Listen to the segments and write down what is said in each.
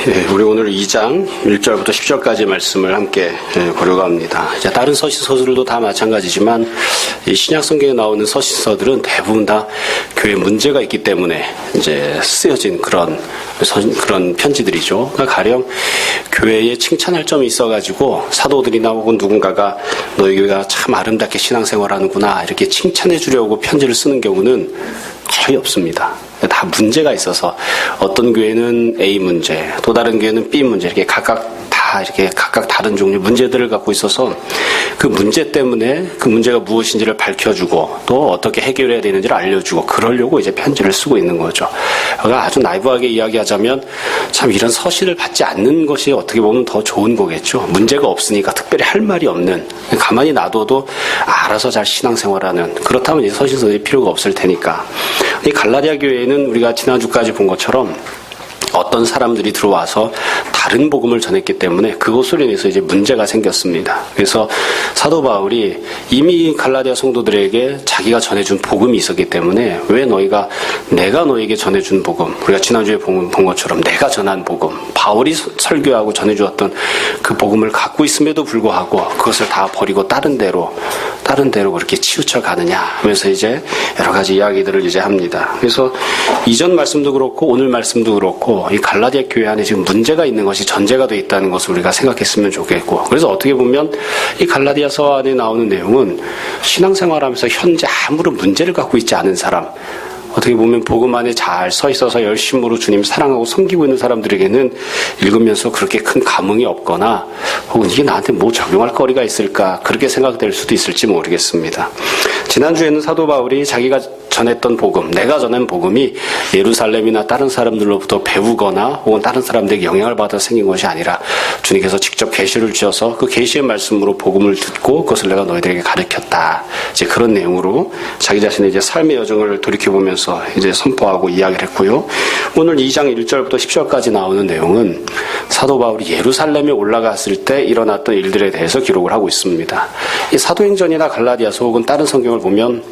우리 오늘 2장 1절부터 10절까지 말씀을 함께 보려고 합니다. 이제 다른 서신서들도 다 마찬가지지만 이 신약 성경에 나오는 서신서들은 대부분 다 교회 문제가 있기 때문에 이제 쓰여진 그런 편지들이죠. 그러니까 가령 교회에 칭찬할 점이 있어가지고 사도들이나 혹은 누군가가 너희 교회가 참 아름답게 신앙생활하는구나 이렇게 칭찬해 주려고 편지를 쓰는 경우는 거의 없습니다. 다 문제가 있어서 어떤 교회는 A 문제, 또 다른 교회는 B 문제 이렇게 각각 다른 종류 문제들을 갖고 있어서 그 문제 때문에 그 문제가 무엇인지를 밝혀주고 또 어떻게 해결해야 되는지를 알려주고 그러려고 이제 편지를 쓰고 있는 거죠. 그러니까 아주 나이브하게 이야기하자면 참 이런 서신을 받지 않는 것이 어떻게 보면 더 좋은 거겠죠. 문제가 없으니까 특별히 할 말이 없는, 가만히 놔둬도 알아서 잘 신앙생활하는, 그렇다면 이제 서신서들이 필요가 없을 테니까. 이 갈라디아 교회에는 우리가 지난주까지 본 것처럼 어떤 사람들이 들어와서 다른 복음을 전했기 때문에 그것으로 인해서 이제 문제가 생겼습니다. 그래서 사도 바울이 이미 갈라디아 성도들에게 자기가 전해준 복음이 있었기 때문에 왜 내가 너에게 전해준 복음, 우리가 지난주에 본 것처럼 내가 전한 복음, 바울이 설교하고 전해주었던 그 복음을 갖고 있음에도 불구하고 그것을 다 버리고 다른 데로 그렇게 치우쳐 가느냐 하면서 이제 여러 가지 이야기들을 이제 합니다. 그래서 이전 말씀도 그렇고 오늘 말씀도 그렇고 이 갈라디아 교회 안에 지금 문제가 있는 것이 전제가 되어 있다는 것을 우리가 생각했으면 좋겠고, 그래서 어떻게 보면 이 갈라디아서 안에 나오는 내용은 신앙생활하면서 현재 아무런 문제를 갖고 있지 않은 사람, 어떻게 보면 복음 안에 잘 서 있어서 열심으로 주님 사랑하고 섬기고 있는 사람들에게는 읽으면서 그렇게 큰 감흥이 없거나 혹은 이게 나한테 뭐 적용할 거리가 있을까 그렇게 생각될 수도 있을지 모르겠습니다. 지난주에는 사도 바울이 자기가 전했던 복음, 내가 전한 복음이 예루살렘이나 다른 사람들로부터 배우거나 혹은 다른 사람들에게 영향을 받아 생긴 것이 아니라 주님께서 직접 계시를 주셔서 그 계시의 말씀으로 복음을 듣고 그것을 내가 너희들에게 가르쳤다. 이제 그런 내용으로 자기 자신의 이제 삶의 여정을 돌이켜보면서 이제 선포하고 이야기를 했고요. 오늘 2장 1절부터 10절까지 나오는 내용은 사도 바울이 예루살렘에 올라갔을 때 일어났던 일들에 대해서 기록을 하고 있습니다. 이 사도행전이나 갈라디아서 혹은 다른 성경을 보면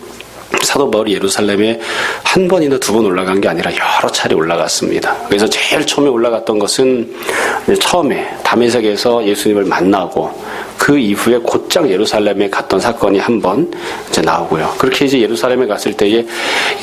사도 바울이 예루살렘에 한 번이나 두 번 올라간 게 아니라 여러 차례 올라갔습니다. 그래서 제일 처음에 올라갔던 것은 처음에 다메섹에서 예수님을 만나고 그 이후에 곧장 예루살렘에 갔던 사건이 한 번 이제 나오고요. 그렇게 이제 예루살렘에 갔을 때에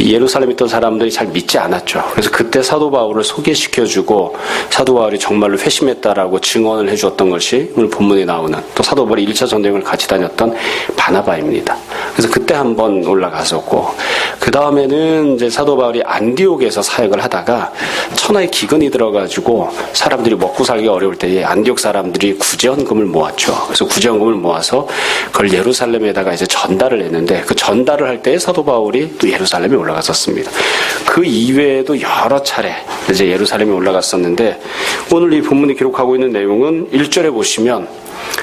예루살렘에 있던 사람들이 잘 믿지 않았죠. 그래서 그때 사도 바울을 소개시켜주고 사도 바울이 정말로 회심했다라고 증언을 해주었던 것이 오늘 본문에 나오는, 또 사도 바울이 1차 전쟁을 같이 다녔던 바나바입니다. 그래서 그때 한 번 올라갔었고, 그 다음에는 이제 사도 바울이 안디옥에서 사역을 하다가 천하의 기근이 들어가지고 사람들이 먹고 살기가 어려울 때에 안디옥 사람들이 구제헌금을 모았죠. 그래서 구제헌금을 모아서 그걸 예루살렘에다가 이제 전달을 했는데, 그 전달을 할 때 사도 바울이 또 예루살렘에 올라갔었습니다. 그 이외에도 여러 차례 이제 예루살렘에 올라갔었는데, 오늘 이 본문이 기록하고 있는 내용은 1절에 보시면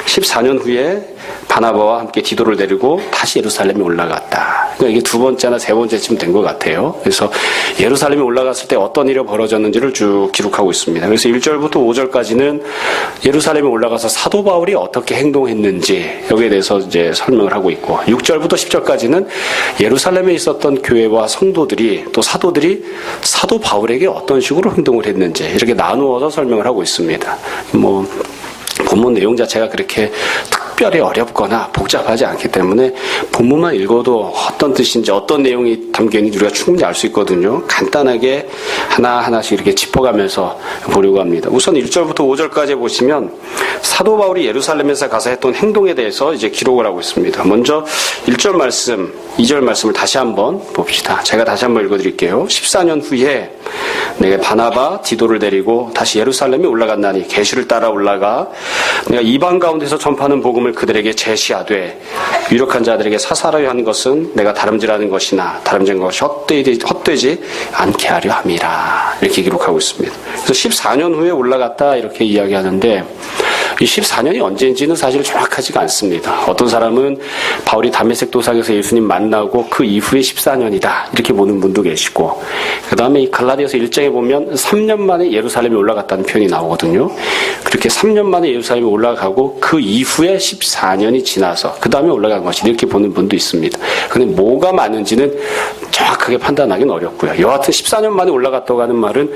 14년 후에 바나바와 함께 디도를 데리고 다시 예루살렘에 올라갔다. 그러니까 이게 두 번째나 세 번째쯤 된 것 같아요. 그래서 예루살렘에 올라갔을 때 어떤 일이 벌어졌는지를 쭉 기록하고 있습니다. 그래서 1절부터 5절까지는 예루살렘에 올라가서 사도 바울이 어떻게 행동했는지 여기에 대해서 이제 설명을 하고 있고, 6절부터 10절까지는 예루살렘에 있었던 교회와 성도들이 또 사도들이 사도 바울에게 어떤 식으로 행동을 했는지 이렇게 나누어서 설명을 하고 있습니다. 본문 내용 자체가 그렇게 특별히 어렵거나 복잡하지 않기 때문에 본문만 읽어도 어떤 뜻인지 어떤 내용이 담겨있는지 우리가 충분히 알 수 있거든요. 간단하게 하나하나씩 이렇게 짚어가면서 보려고 합니다. 우선 1절부터 5절까지 보시면 사도 바울이 예루살렘에서 가서 했던 행동에 대해서 이제 기록을 하고 있습니다. 먼저 1절 말씀, 2절 말씀을 다시 한번 봅시다. 제가 다시 한번 읽어드릴게요. 14년 후에 내가 바나바, 디도를 데리고 다시 예루살렘에 올라갔나니 계시를 따라 올라가 내가 이방 가운데서 전파하는 복음을 그들에게 제시하되 유력한 자들에게 사사하려 하는 것은 내가 다름질하는 것이나 다름질한 것이 헛되지 않게 하려 함이라. 이렇게 기록하고 있습니다. 그래서 14년 후에 올라갔다 이렇게 이야기하는데, 이 14년이 언제인지는 사실 정확하지가 않습니다. 어떤 사람은 바울이 다메섹 도상에서 예수님 만나고 그 이후에 14년이다 이렇게 보는 분도 계시고, 그 다음에 이 갈라디아서 1장에 보면 3년 만에 예루살렘에 올라갔다는 표현이 나오거든요. 그렇게 3년 만에 예루살렘에 올라가고 그 이후에 14년이 지나서 그 다음에 올라간 것이 이렇게 보는 분도 있습니다. 근데 뭐가 맞는지는 정확하게 판단하기는 어렵고요. 여하튼 14년 만에 올라갔다고 하는 말은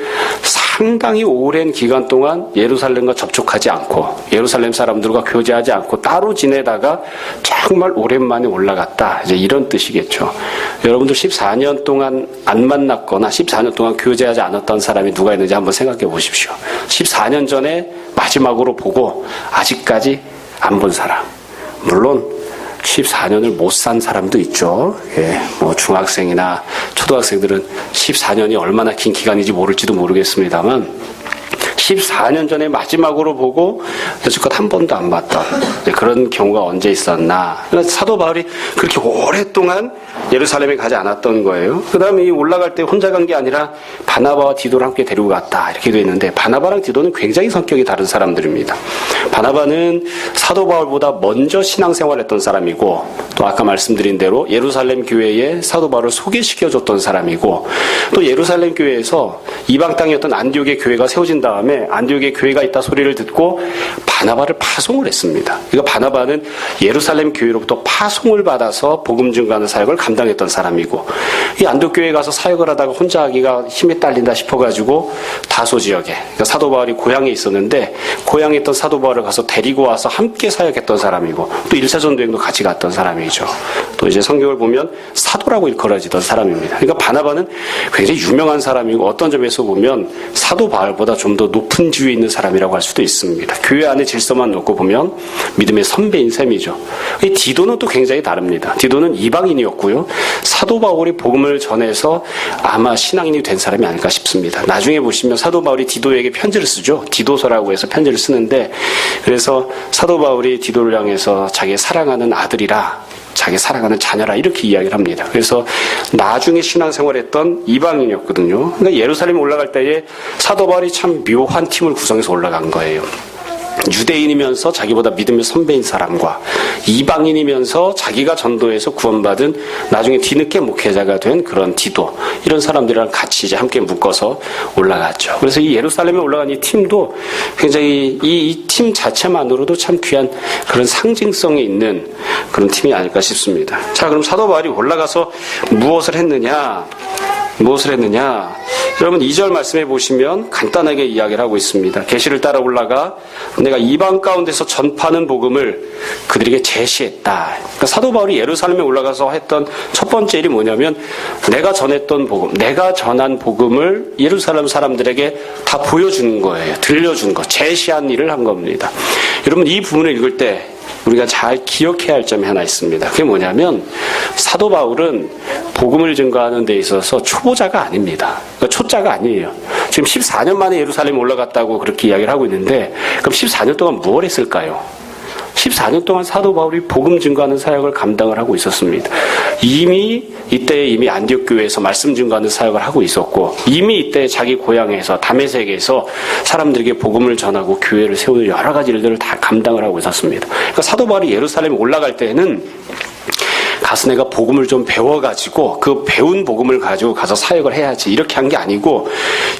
상당히 오랜 기간 동안 예루살렘과 접촉하지 않고 예루살렘 사람들과 교제하지 않고 따로 지내다가 정말 오랜만에 올라갔다. 이제 이런 뜻이겠죠. 여러분들 14년 동안 안 만났거나 14년 동안 교제하지 않았던 사람이 누가 있는지 한번 생각해 보십시오. 14년 전에 마지막으로 보고 아직까지 안 본 사람. 물론 14년을 못 산 사람도 있죠. 예, 뭐 중학생이나 초등학생들은 14년이 얼마나 긴 기간인지 모를지도 모르겠습니다만 14년 전에 마지막으로 보고 여지껏 한 번도 안 봤던 그런 경우가 언제 있었나. 그러니까 사도 바울이 그렇게 오랫동안 예루살렘에 가지 않았던 거예요. 그 다음에 올라갈 때 혼자 간 게 아니라 바나바와 디도를 함께 데리고 갔다 이렇게 되어 있는데, 바나바랑 디도는 굉장히 성격이 다른 사람들입니다. 바나바는 사도 바울보다 먼저 신앙생활했던 사람이고, 또 아까 말씀드린 대로 예루살렘 교회에 사도 바울을 소개시켜줬던 사람이고, 또 예루살렘 교회에서 이방 땅이었던 안디옥의 교회가 세워진 다음에 안디옥의 교회가 있다 소리를 듣고 바나바를 파송을 했습니다. 그러니까 바나바는 예루살렘 교회로부터 파송을 받아서 복음 증거하는 사역을 감당했던 사람이고, 이 안디옥 교회에 가서 사역을 하다가 혼자 하기가 힘에 딸린다 싶어가지고 다소 지역에, 그러니까 사도 바울이 고향에 있었는데 고향에 있던 사도 바울을 가서 데리고 와서 함께 사역했던 사람이고, 또 1차 전도여행도 같이 갔던 사람이죠. 또 이제 성경을 보면 사도라고 일컬어지던 사람입니다. 그러니까 바나바는 굉장히 유명한 사람이고, 어떤 점에서 보면 사도 바울보다 좀 더 높은 지위에 있는 사람이라고 할 수도 있습니다. 교회 안에 질서만 놓고 보면 믿음의 선배인 셈이죠. 이 디도는 또 굉장히 다릅니다. 디도는 이방인이었고요. 사도 바울이 복음을 전해서 아마 신앙인이 된 사람이 아닐까 싶습니다. 나중에 보시면 사도 바울이 디도에게 편지를 쓰죠. 디도서라고 해서 편지를 쓰는데, 그래서 사도 바울이 디도를 향해서 자기 사랑하는 아들이라, 자기 사랑하는 자녀라 이렇게 이야기를 합니다. 그래서 나중에 신앙생활했던 이방인이었거든요. 그러니까 예루살렘에 올라갈 때에 사도 바울이 참 묘한 팀을 구성해서 올라간 거예요. 유대인이면서 자기보다 믿음의 선배인 사람과 이방인이면서 자기가 전도해서 구원받은 나중에 뒤늦게 목회자가 된 그런 디도, 이런 사람들이랑 같이 이제 함께 묶어서 올라갔죠. 그래서 이 예루살렘에 올라간 이 팀도 굉장히 이 팀 자체만으로도 참 귀한 그런 상징성이 있는 그런 팀이 아닐까 싶습니다. 자, 그럼 사도 바울이 올라가서 무엇을 했느냐? 여러분 2절 말씀해 보시면 간단하게 이야기를 하고 있습니다. 계시를 따라 올라가 내가 이방 가운데서 전파하는 복음을 그들에게 제시했다. 그러니까 사도 바울이 예루살렘에 올라가서 했던 첫 번째 일이 뭐냐면, 내가 전했던 복음, 내가 전한 복음을 예루살렘 사람들에게 다 보여주는 거예요. 들려준 거, 제시한 일을 한 겁니다. 여러분 이 부분을 읽을 때 우리가 잘 기억해야 할 점이 하나 있습니다. 그게 뭐냐면, 사도 바울은 복음을 증거하는 데 있어서 초보자가 아닙니다. 그러니까 초짜가 아니에요. 지금 14년 만에 예루살렘 올라갔다고 그렇게 이야기를 하고 있는데, 그럼 14년 동안 무엇을 했을까요? 14년 동안 사도 바울이 복음 증거하는 사역을 감당을 하고 있었습니다. 이미 안디옥 교회에서 말씀 증거하는 사역을 하고 있었고, 이미 이때 자기 고향에서 다메섹에서 사람들에게 복음을 전하고 교회를 세우는 여러 가지 일들을 다 감당을 하고 있었습니다. 그러니까 사도 바울이 예루살렘에 올라갈 때에는 가서 내가 복음을 좀 배워가지고 그 배운 복음을 가지고 가서 사역을 해야지 이렇게 한 게 아니고,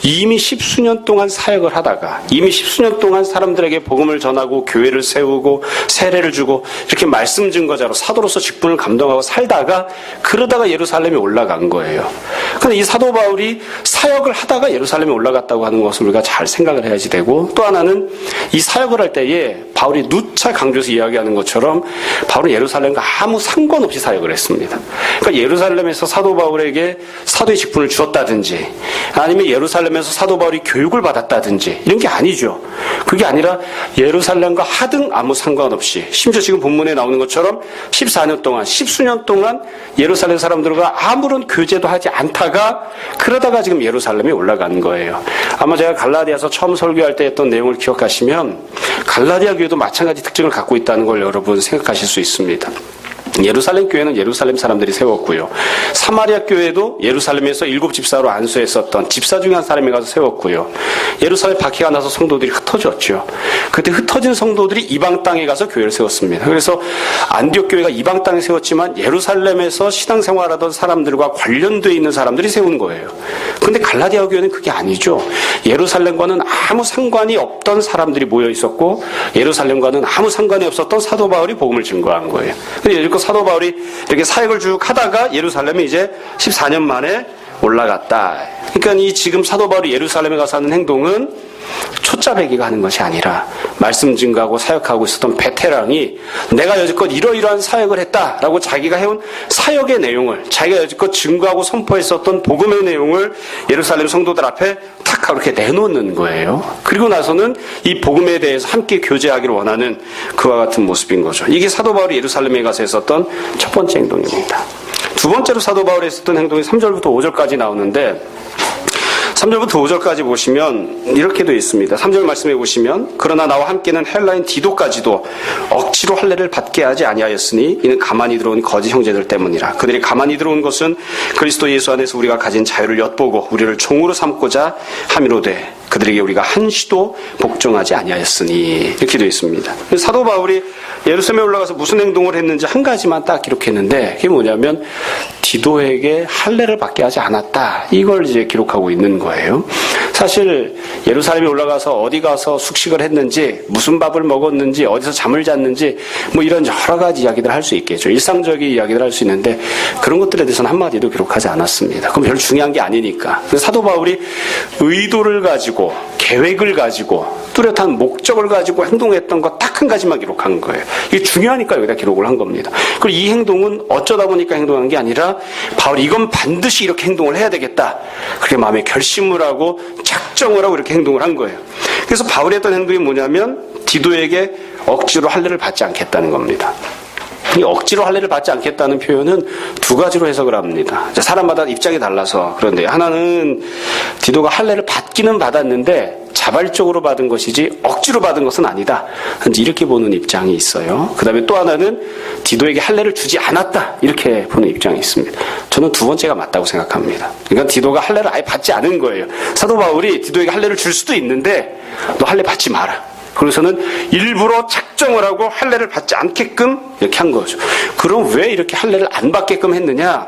이미 10수년 동안 사역을 하다가 이미 10수년 동안 사람들에게 복음을 전하고 교회를 세우고 세례를 주고 이렇게 말씀 증거자로 사도로서 직분을 감당하고 살다가, 그러다가 예루살렘에 올라간 거예요. 그런데 이 사도 바울이 사역을 하다가 예루살렘에 올라갔다고 하는 것을 우리가 잘 생각을 해야지 되고, 또 하나는 이 사역을 할 때에 바울이 누차 강조해서 이야기하는 것처럼 바울은 예루살렘과 아무 상관없이 사역을 했습니다. 그러니까 예루살렘에서 사도 바울에게 사도의 직분을 주었다든지, 아니면 예루살렘에서 사도 바울이 교육을 받았다든지 이런 게 아니죠. 그게 아니라 예루살렘과 하등 아무 상관없이, 심지어 지금 본문에 나오는 것처럼 14년 동안 10수년 동안 예루살렘 사람들과 아무런 교제도 하지 않다가 그러다가 지금 예루살렘에 올라간 거예요. 아마 제가 갈라디아서 처음 설교할 때 했던 내용을 기억하시면 갈라디아 교회도 마찬가지 특징을 갖고 있다는 걸 여러분 생각하실 수 있습니다. 예루살렘 교회는 예루살렘 사람들이 세웠고요. 사마리아 교회도 예루살렘에서 7집사로 안수했었던 집사 중에 한 사람이 가서 세웠고요. 예루살렘 박해가 나서 성도들이 흩어졌죠. 그때 흩어진 성도들이 이방 땅에 가서 교회를 세웠습니다. 그래서 안디옥 교회가 이방 땅에 세웠지만 예루살렘에서 신앙생활하던 사람들과 관련되어 있는 사람들이 세운 거예요. 그런데 갈라디아 교회는 그게 아니죠. 예루살렘과는 아무 상관이 없던 사람들이 모여 있었고, 예루살렘과는 아무 상관이 없었던 사도 바울이 복음을 증거한 거예요. 근데 사도 바울이 이렇게 사역을 쭉 하다가 예루살렘에 이제 14년 만에 올라갔다. 그러니까 이 지금 사도 바울이 예루살렘에 가서 하는 행동은 초짜배기가 하는 것이 아니라 말씀 증거하고 사역하고 있었던 베테랑이 내가 여지껏 이러이러한 사역을 했다라고 자기가 해온 사역의 내용을, 자기가 여지껏 증거하고 선포했었던 복음의 내용을 예루살렘 성도들 앞에 탁 이렇게 내놓는 거예요. 그리고 나서는 이 복음에 대해서 함께 교제하기를 원하는 그와 같은 모습인 거죠. 이게 사도 바울이 예루살렘에 가서 했었던 첫 번째 행동입니다. 두 번째로 사도 바울이 했었던 행동이 3절부터 5절까지 나오는데 3절부터 5절까지 보시면 이렇게 되어 있습니다. 3절 말씀해 보시면 그러나 나와 함께는 헬라인 디도까지도 억지로 할례를 받게 하지 아니하였으니 이는 가만히 들어온 거짓 형제들 때문이라. 그들이 가만히 들어온 것은 그리스도 예수 안에서 우리가 가진 자유를 엿보고 우리를 종으로 삼고자 함이로되 그들에게 우리가 한시도 복종하지 아니하였으니 이렇게 되어 있습니다. 사도 바울이 예루살렘에 올라가서 무슨 행동을 했는지 한 가지만 딱 기록했는데 그게 뭐냐면 디도에게 할례를 받게 하지 않았다. 이걸 이제 기록하고 있는 거예요. 사실 예루살렘에 올라가서 어디 가서 숙식을 했는지 무슨 밥을 먹었는지 어디서 잠을 잤는지 뭐 이런 여러 가지 이야기들을 할 수 있겠죠. 일상적인 이야기들을 할 수 있는데 그런 것들에 대해서는 한마디도 기록하지 않았습니다. 그럼 별로 중요한 게 아니니까. 사도 바울이 의도를 가지고 계획을 가지고 뚜렷한 목적을 가지고 행동했던 것 딱 한 가지만 기록한 거예요. 이게 중요하니까 여기다 기록을 한 겁니다. 그리고 이 행동은 어쩌다 보니까 행동한 게 아니라 바울이 이건 반드시 이렇게 행동을 해야 되겠다. 그렇게 마음에 결심을 하고 작정을 하고 이렇게 행동을 한 거예요. 그래서 바울이 했던 행동이 뭐냐면 디도에게 억지로 할례를 받지 않겠다는 겁니다. 이 억지로 할례를 받지 않겠다는 표현은 두 가지로 해석을 합니다. 사람마다 입장이 달라서 그런데 하나는 디도가 할례를 받기는 받았는데 자발적으로 받은 것이지 억지로 받은 것은 아니다. 이렇게 보는 입장이 있어요. 그 다음에 또 하나는 디도에게 할례를 주지 않았다. 이렇게 보는 입장이 있습니다. 저는 두 번째가 맞다고 생각합니다. 그러니까 디도가 할례를 아예 받지 않은 거예요. 사도 바울이 디도에게 할례를 줄 수도 있는데 너 할례 받지 마라. 그래서는 일부러 작정을 하고 할례를 받지 않게끔 이렇게 한 거죠. 그럼 왜 이렇게 할례를 안 받게끔 했느냐?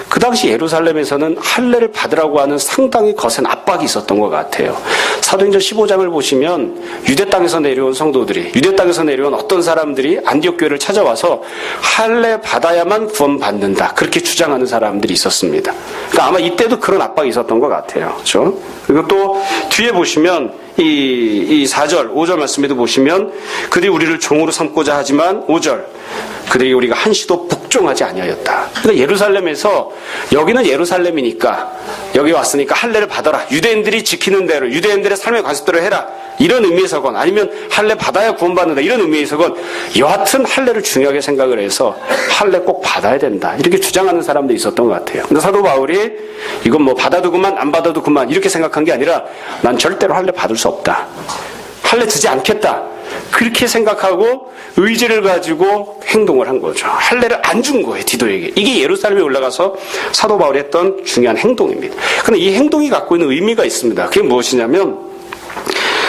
그 당시 예루살렘에서는 할례를 받으라고 하는 상당히 거센 압박이 있었던 것 같아요. 사도행전 15장을 보시면 유대 땅에서 내려온 성도들이, 유대 땅에서 내려온 어떤 사람들이 안디옥 교회를 찾아와서 할례 받아야만 구원받는다. 그렇게 주장하는 사람들이 있었습니다. 그러니까 아마 이때도 그런 압박이 있었던 것 같아요. 그렇죠? 그리고 또 뒤에 보시면 이 4절, 5절 말씀에도 보시면 그들이 우리를 종으로 삼고자 하지만 5절 그들에게 우리가 한시도 복종하지 아니하였다. 그러니까 예루살렘에서 여기는 예루살렘이니까 여기 왔으니까 할례를 받아라. 유대인들이 지키는 대로 유대인들의 삶의 관습대로 해라. 이런 의미에서건 아니면 할례 받아야 구원받는다. 이런 의미에서건 여하튼 할례를 중요하게 생각을 해서 할례 꼭 받아야 된다. 이렇게 주장하는 사람도 있었던 것 같아요. 근데 사도 바울이 이건 뭐 받아도 그만 안 받아도 그만 이렇게 생각한 게 아니라 난 절대로 할례 받을 수 없다. 할례 주지 않겠다. 그렇게 생각하고 의지를 가지고 행동을 한 거죠. 할례를 안 준 거예요, 디도에게. 이게 예루살렘에 올라가서 사도 바울이 했던 중요한 행동입니다. 그런데 이 행동이 갖고 있는 의미가 있습니다. 그게 무엇이냐면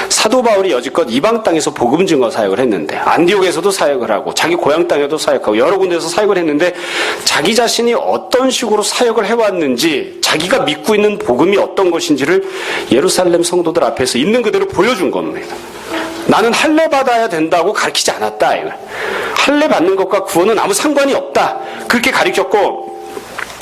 사도 바울이 여지껏 이방 땅에서 복음 증거 사역을 했는데 안디옥에서도 사역을 하고 자기 고향 땅에도 사역하고 여러 군데서 사역을 했는데 자기 자신이 어떤 식으로 사역을 해왔는지 자기가 믿고 있는 복음이 어떤 것인지를 예루살렘 성도들 앞에서 있는 그대로 보여준 겁니다. 나는 할례 받아야 된다고 가르치지 않았다. 이거. 할례 받는 것과 구원은 아무 상관이 없다. 그렇게 가르쳤고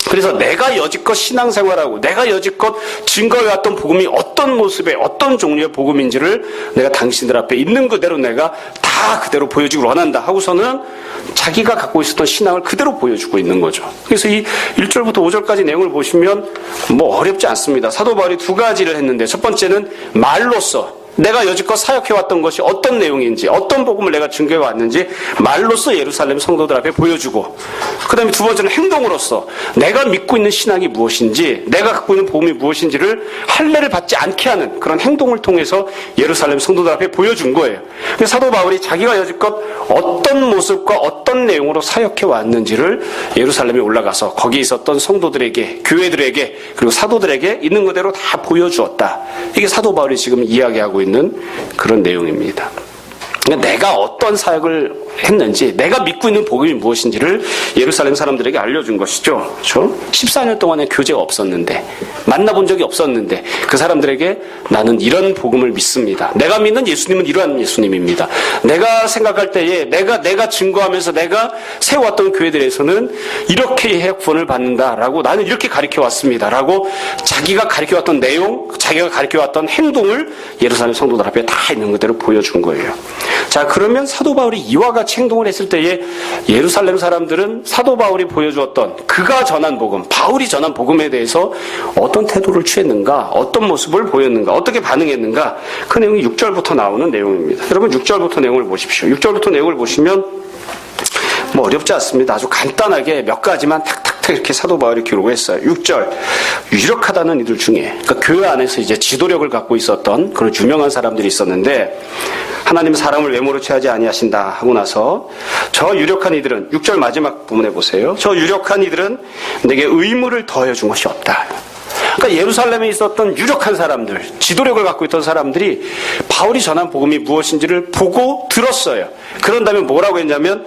그래서 내가 여지껏 신앙생활하고 내가 여지껏 증거해왔던 복음이 어떤 모습의 어떤 종류의 복음인지를 내가 당신들 앞에 있는 그대로 내가 다 그대로 보여주기를 원한다 하고서는 자기가 갖고 있었던 신앙을 그대로 보여주고 있는 거죠. 그래서 이 1절부터 5절까지 내용을 보시면 뭐 어렵지 않습니다. 사도 바울이 두 가지를 했는데 첫 번째는 말로써 내가 여지껏 사역해왔던 것이 어떤 내용인지 어떤 복음을 내가 증거해왔는지 말로써 예루살렘 성도들 앞에 보여주고 그 다음에 두 번째는 행동으로서 내가 믿고 있는 신앙이 무엇인지 내가 갖고 있는 복음이 무엇인지를 할례를 받지 않게 하는 그런 행동을 통해서 예루살렘 성도들 앞에 보여준 거예요. 그래서 사도 바울이 자기가 여지껏 어떤 모습과 어떤 내용으로 사역해왔는지를 예루살렘에 올라가서 거기에 있었던 성도들에게 교회들에게 그리고 사도들에게 있는 그대로 다 보여주었다. 이게 사도 바울이 지금 이야기하고 있는 그런 내용입니다. 그러니까 내가 어떤 사역을 했는지, 내가 믿고 있는 복음이 무엇인지를 예루살렘 사람들에게 알려준 것이죠. 그렇죠? 14년 동안에 교제가 없었는데, 만나본 적이 없었는데, 그 사람들에게 나는 이런 복음을 믿습니다. 내가 믿는 예수님은 이러한 예수님입니다. 내가 생각할 때에 내가 증거하면서 내가 세워왔던 교회들에서는 이렇게 해야 구원을 받는다라고, 나는 이렇게 가르쳐 왔습니다라고 자기가 가르쳐 왔던 내용, 자기가 가르쳐 왔던 행동을 예루살렘 성도들 앞에 다 있는 그대로 보여준 거예요. 자, 그러면 사도 바울이 이와 같이 행동을 했을 때에 예루살렘 사람들은 사도 바울이 보여주었던, 그가 전한 복음, 바울이 전한 복음에 대해서 어떤 태도를 취했는가, 어떤 모습을 보였는가, 어떻게 반응했는가, 그 내용이 6절부터 나오는 내용입니다. 여러분 6절부터 내용을 보십시오. 6절부터 내용을 보시면 뭐 어렵지 않습니다. 아주 간단하게 몇 가지만 탁탁탁 이렇게 사도 바울이 기록을 했어요. 6절, 유력하다는 이들 중에, 그러니까 교회 안에서 이제 지도력을 갖고 있었던 그런 유명한 사람들이 있었는데, 하나님 사람을 외모로 취하지 아니하신다 하고 나서, 저 유력한 이들은, 6절 마지막 부분에 보세요. 저 유력한 이들은 내게 의무를 더해준 것이 없다. 그러니까 예루살렘에 있었던 유력한 사람들, 지도력을 갖고 있던 사람들이 바울이 전한 복음이 무엇인지를 보고 들었어요. 그런 다음에 뭐라고 했냐면,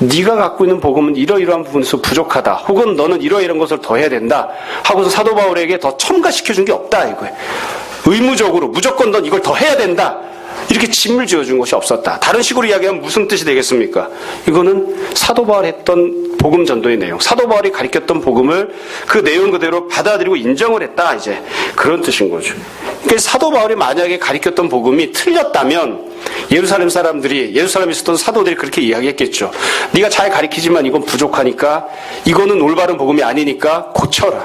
네가 갖고 있는 복음은 이러이러한 부분에서 부족하다, 혹은 너는 이러이러한 것을 더 해야 된다 하고서 사도 바울에게 더 첨가시켜준 게 없다 이거예요. 의무적으로 무조건 넌 이걸 더 해야 된다, 이렇게 짐을 지어준 것이 없었다. 다른 식으로 이야기하면 무슨 뜻이 되겠습니까? 이거는 사도 바울이 했던 복음 전도의 내용, 사도 바울이 가르쳤던 복음을 그 내용 그대로 받아들이고 인정을 했다, 이제 그런 뜻인 거죠. 그러니까 사도 바울이 만약에 가르쳤던 복음이 틀렸다면 예루살렘 사람들이, 예루살렘에 있었던 사도들이 그렇게 이야기했겠죠. 네가 잘 가르치지만 이건 부족하니까, 이거는 올바른 복음이 아니니까 고쳐라,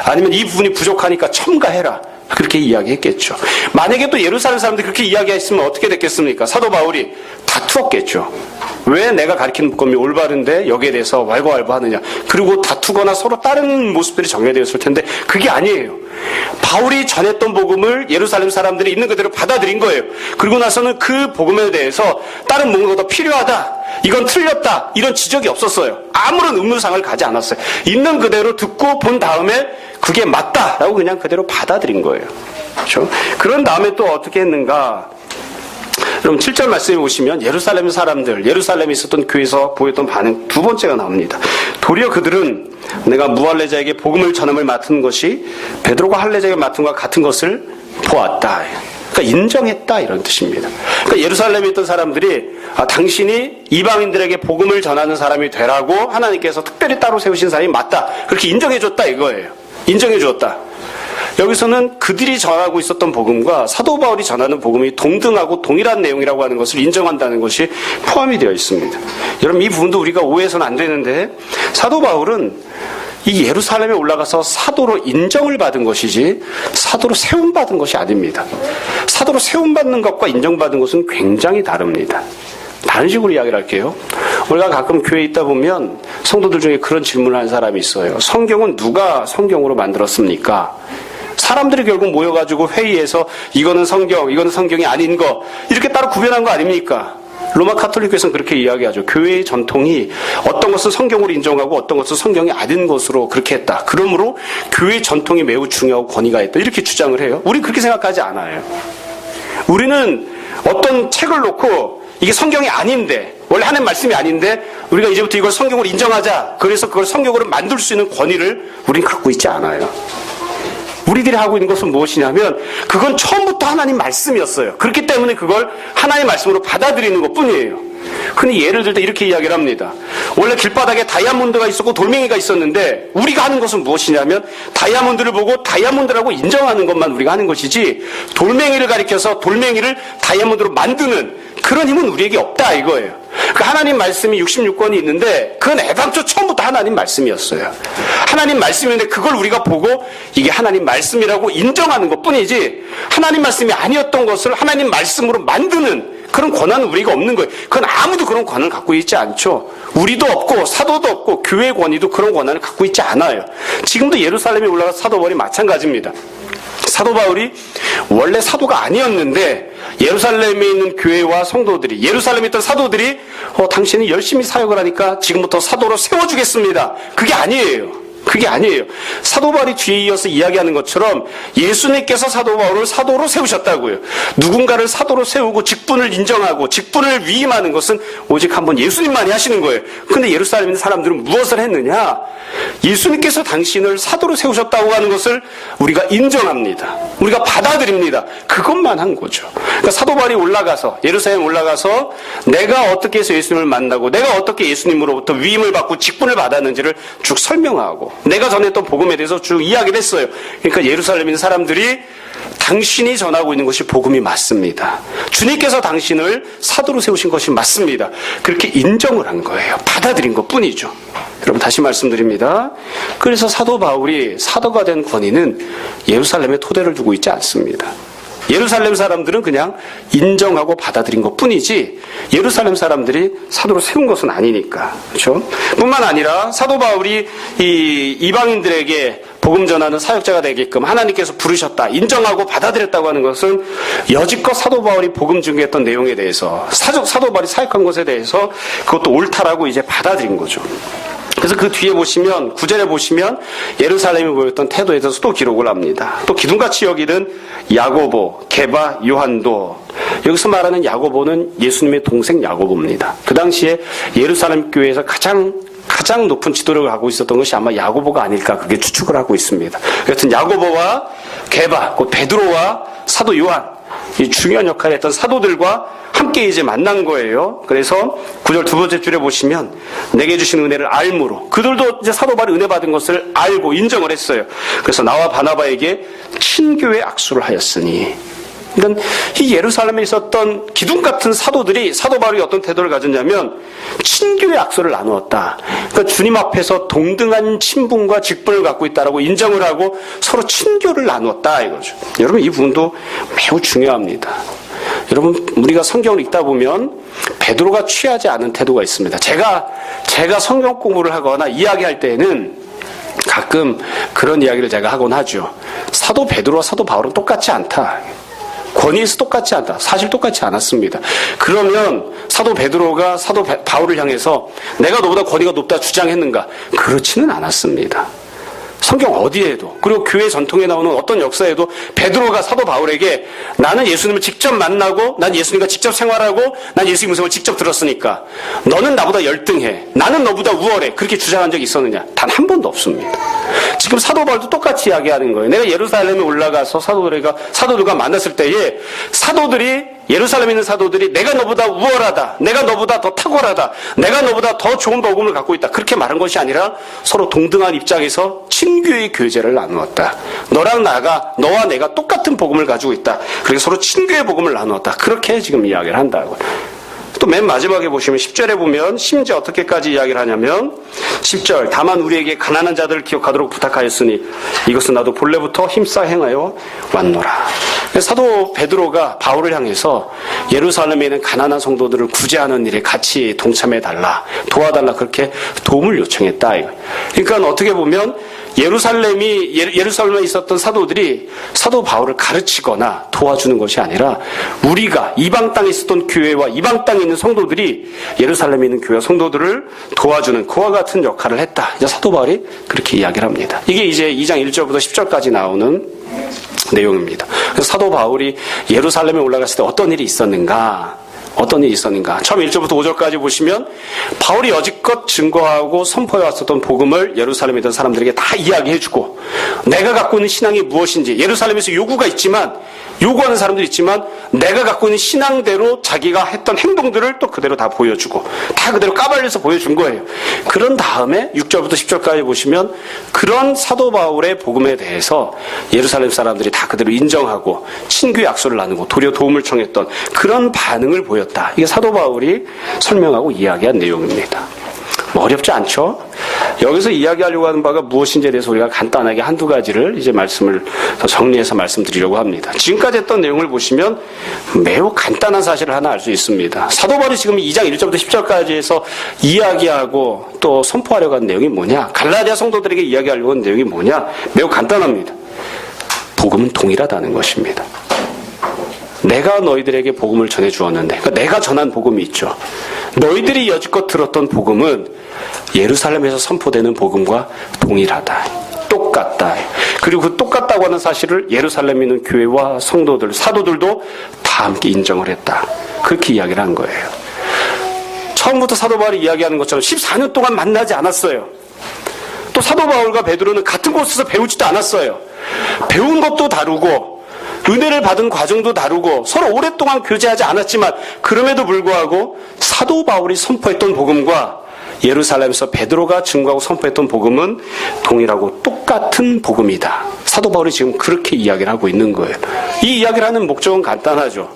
아니면 이 부분이 부족하니까 첨가해라, 그렇게 이야기했겠죠. 만약에 또 예루살렘 사람들이 그렇게 이야기했으면 어떻게 됐겠습니까? 사도 바울이 다투었겠죠. 왜 내가 가르치는 복음이 올바른데 여기에 대해서 왈가왈부하느냐. 그리고 다투거나 서로 다른 모습들이 정리되었을 텐데 그게 아니에요. 바울이 전했던 복음을 예루살렘 사람들이 있는 그대로 받아들인 거예요. 그리고 나서는 그 복음에 대해서 다른 뭔가가 더 필요하다, 이건 틀렸다, 이런 지적이 없었어요. 아무런 의무상을 가지 않았어요. 있는 그대로 듣고 본 다음에 그게 맞다라고 그냥 그대로 받아들인 거예요. 그렇죠? 그런 다음에 또 어떻게 했는가? 여러분 7절 말씀에 보시면 예루살렘 사람들, 예루살렘에 있었던 교회에서 보였던 반응 두 번째가 나옵니다. 도리어 그들은 내가 무할례자에게 복음을 전함을 맡은 것이 베드로가 할례자에게 맡은 것과 같은 것을 보았다. 그러니까 인정했다, 이런 뜻입니다. 그러니까 예루살렘에 있던 사람들이 당신이 이방인들에게 복음을 전하는 사람이 되라고 하나님께서 특별히 따로 세우신 사람이 맞다, 그렇게 인정해줬다 이거예요. 인정해줬다. 여기서는 그들이 전하고 있었던 복음과 사도 바울이 전하는 복음이 동등하고 동일한 내용이라고 하는 것을 인정한다는 것이 포함이 되어 있습니다. 여러분 이 부분도 우리가 오해해서는 안 되는데, 사도 바울은 이 예루살렘에 올라가서 사도로 인정을 받은 것이지 사도로 세움받은 것이 아닙니다. 사도로 세움받는 것과 인정받은 것은 굉장히 다릅니다. 다른 식으로 이야기를 할게요. 우리가 가끔 교회에 있다 보면 성도들 중에 그런 질문을 하는 사람이 있어요. 성경은 누가 성경으로 만들었습니까? 사람들이 결국 모여가지고 회의에서 이거는 성경, 이거는 성경이 아닌 거, 이렇게 따로 구별한 거 아닙니까? 로마 카톨릭교에서는 그렇게 이야기하죠. 교회의 전통이 어떤 것은 성경으로 인정하고 어떤 것은 성경이 아닌 것으로 그렇게 했다. 그러므로 교회의 전통이 매우 중요하고 권위가 있다, 이렇게 주장을 해요. 우리는 그렇게 생각하지 않아요. 우리는 어떤 책을 놓고 이게 성경이 아닌데, 원래 하나님 말씀이 아닌데 우리가 이제부터 이걸 성경으로 인정하자, 그래서 그걸 성경으로 만들 수 있는 권위를 우린 갖고 있지 않아요. 우리들이 하고 있는 것은 무엇이냐면 그건 처음부터 하나님 말씀이었어요. 그렇기 때문에 그걸 하나님 말씀으로 받아들이는 것뿐이에요. 흔히 예를 들 때 이렇게 이야기를 합니다. 원래 길바닥에 다이아몬드가 있었고 돌멩이가 있었는데 우리가 하는 것은 무엇이냐면 다이아몬드를 보고 다이아몬드라고 인정하는 것만 우리가 하는 것이지, 돌멩이를 가리켜서 돌멩이를 다이아몬드로 만드는 그런 힘은 우리에게 없다 이거예요. 그 하나님 말씀이 66권이 있는데 그건 애당초 처음부터 하나님 말씀이었어요. 하나님 말씀인데 그걸 우리가 보고 이게 하나님 말씀이라고 인정하는 것뿐이지, 하나님 말씀이 아니었던 것을 하나님 말씀으로 만드는 그런 권한은 우리가 없는 거예요. 그건 아무도 그런 권한을 갖고 있지 않죠. 우리도 없고 사도도 없고 교회 권위도 그런 권한을 갖고 있지 않아요. 지금도 예루살렘에 올라가서 사도 바울이 마찬가지입니다. 사도 바울이 원래 사도가 아니었는데 예루살렘에 있는 교회와 성도들이, 예루살렘에 있던 사도들이 당신이 열심히 사역을 하니까 지금부터 사도로 세워주겠습니다, 그게 아니에요. 그게 아니에요. 사도 바울이 뒤에 이어서 이야기하는 것처럼 예수님께서 사도 바울을 사도로 세우셨다고요. 누군가를 사도로 세우고 직분을 인정하고 직분을 위임하는 것은 오직 한 번 예수님만이 하시는 거예요. 근데 예루살렘에 있는 사람들은 무엇을 했느냐? 예수님께서 당신을 사도로 세우셨다고 하는 것을 우리가 인정합니다. 우리가 받아들입니다. 그것만 한 거죠. 그러니까 사도 바울이 올라가서 예루살렘에 올라가서 내가 어떻게 해서 예수님을 만나고 내가 어떻게 예수님으로부터 위임을 받고 직분을 받았는지를 쭉 설명하고 내가 전했던 복음에 대해서 쭉 이야기를 했어요. 그러니까 예루살렘에 있는 사람들이 당신이 전하고 있는 것이 복음이 맞습니다. 주님께서 당신을 사도로 세우신 것이 맞습니다. 그렇게 인정을 한 거예요. 받아들인 것뿐이죠. 여러분 다시 말씀드립니다. 그래서 사도 바울이 사도가 된 권위는 예루살렘에 토대를 두고 있지 않습니다. 예루살렘 사람들은 그냥 인정하고 받아들인 것뿐이지 예루살렘 사람들이 사도로 세운 것은 아니니까. 그렇죠? 뿐만 아니라 사도 바울이 이 이방인들에게 복음 전하는 사역자가 되게끔 하나님께서 부르셨다, 인정하고 받아들였다고 하는 것은 여지껏 사도 바울이 복음 증거했던 내용에 대해서 사도 바울이 사역한 것에 대해서 그것도 옳다라고 이제 받아들인 거죠. 그래서 그 뒤에 보시면 9절에 보시면 예루살렘이 보였던 태도에 대해서 또 기록을 합니다. 또 기둥같이 여기는 야고보, 게바, 요한도. 여기서 말하는 야고보는 예수님의 동생 야고보입니다. 그 당시에 예루살렘 교회에서 가장 높은 지도력을 하고 있었던 것이 아마 야고보가 아닐까 그게 추측을 하고 있습니다. 여튼 야고보와 게바, 그 베드로와 사도 요한, 이 중요한 역할을 했던 사도들과 함께 이제 만난 거예요. 그래서 9절 두 번째 줄에 보시면 내게 주신 은혜를 알므로 그들도 이제 사도 바울이 은혜 받은 것을 알고 인정을 했어요. 그래서 나와 바나바에게 친교의 악수를 하였으니. 그러니까 이 예루살렘에 있었던 기둥 같은 사도들이 사도 바울이 어떤 태도를 가졌냐면 친교의 악수를 나누었다. 그러니까 주님 앞에서 동등한 친분과 직분을 갖고 있다라고 인정을 하고 서로 친교를 나누었다 이거죠. 여러분 이 부분도 매우 중요합니다. 여러분 우리가 성경을 읽다 보면 베드로가 취하지 않은 태도가 있습니다. 제가 성경 공부를 하거나 이야기할 때에는 가끔 그런 이야기를 제가 하곤 하죠. 사도 베드로와 사도 바울은 똑같지 않다. 권위에서 똑같지 않다. 사실 똑같지 않았습니다. 그러면 사도 베드로가 사도 바울을 향해서 내가 너보다 권위가 높다 주장했는가? 그렇지는 않았습니다. 성경 어디에도 그리고 교회 전통에 나오는 어떤 역사에도 베드로가 사도 바울에게 나는 예수님을 직접 만나고 난 예수님과 직접 생활하고 난 예수님 음성을 직접 들었으니까 너는 나보다 열등해. 나는 너보다 우월해. 그렇게 주장한 적이 있었느냐? 단 한 번도 없습니다. 지금 사도 바울도 똑같이 이야기하는 거예요. 내가 예루살렘에 올라가서 사도들과 만났을 때에 사도들이 예루살렘에 있는 사도들이 내가 너보다 우월하다. 내가 너보다 더 탁월하다. 내가 너보다 더 좋은 복음을 갖고 있다. 그렇게 말한 것이 아니라 서로 동등한 입장에서 친교의 교제를 나누었다. 너와 내가 똑같은 복음을 가지고 있다. 그래서 서로 친교의 복음을 나누었다. 그렇게 지금 이야기를 한다고. 또 맨 마지막에 보시면 10절에 보면 심지어 어떻게까지 이야기를 하냐면 10절 다만 우리에게 가난한 자들을 기억하도록 부탁하였으니 이것은 나도 본래부터 힘써 행하여 왔노라. 사도 베드로가 바울을 향해서 예루살렘에 있는 가난한 성도들을 구제하는 일에 같이 동참해달라, 도와달라 그렇게 도움을 요청했다. 그러니까 어떻게 보면 예루살렘에 있었던 사도들이 사도 바울을 가르치거나 도와주는 것이 아니라 우리가 이방 땅에 있었던 교회와 이방 땅에 있는 성도들이 예루살렘에 있는 교회 성도들을 도와주는 그와 같은 역할을 했다. 이제 사도 바울이 그렇게 이야기를 합니다. 이게 이제 2장 1절부터 10절까지 나오는 내용입니다. 그래서 사도 바울이 예루살렘에 올라갔을 때 어떤 일이 있었는가? 처음 1절부터 5절까지 보시면 바울이 여지껏 증거하고 선포해왔었던 복음을 예루살렘에 있던 사람들에게 다 이야기해주고 내가 갖고 있는 신앙이 무엇인지 예루살렘에서 요구하는 사람들이 있지만 내가 갖고 있는 신앙대로 자기가 했던 행동들을 또 그대로 다 보여주고 다 그대로 까발려서 보여준 거예요. 그런 다음에 6절부터 10절까지 보시면 그런 사도 바울의 복음에 대해서 예루살렘 사람들이 다 그대로 인정하고 친교의 약속을 나누고 도리어 도움을 청했던 그런 반응을 보였다. 이게 사도 바울이 설명하고 이야기한 내용입니다. 어렵지 않죠? 여기서 이야기하려고 하는 바가 무엇인지에 대해서 우리가 간단하게 한두 가지를 이제 말씀을 더 정리해서 말씀드리려고 합니다. 지금까지 했던 내용을 보시면 매우 간단한 사실을 하나 알 수 있습니다. 사도 바울이 지금 2장 1절부터 10절까지 해서 이야기하고 또 선포하려고 하는 내용이 뭐냐? 갈라디아 성도들에게 이야기하려고 하는 내용이 뭐냐? 매우 간단합니다. 복음은 동일하다는 것입니다. 내가 너희들에게 복음을 전해 주었는데, 그러니까 내가 전한 복음이 있죠. 너희들이 여지껏 들었던 복음은 예루살렘에서 선포되는 복음과 동일하다. 똑같다. 그리고 그 똑같다고 하는 사실을 예루살렘에 있는 교회와 성도들, 사도들도 다 함께 인정을 했다. 그렇게 이야기를 한 거예요. 처음부터 사도 바울이 이야기하는 것처럼 14년 동안 만나지 않았어요. 또 사도 바울과 베드로는 같은 곳에서 배우지도 않았어요. 배운 것도 다르고 은혜를 받은 과정도 다르고 서로 오랫동안 교제하지 않았지만 그럼에도 불구하고 사도 바울이 선포했던 복음과 예루살렘에서 베드로가 증거하고 선포했던 복음은 동일하고 똑같은 복음이다. 사도 바울이 지금 그렇게 이야기를 하고 있는 거예요. 이 이야기를 하는 목적은 간단하죠.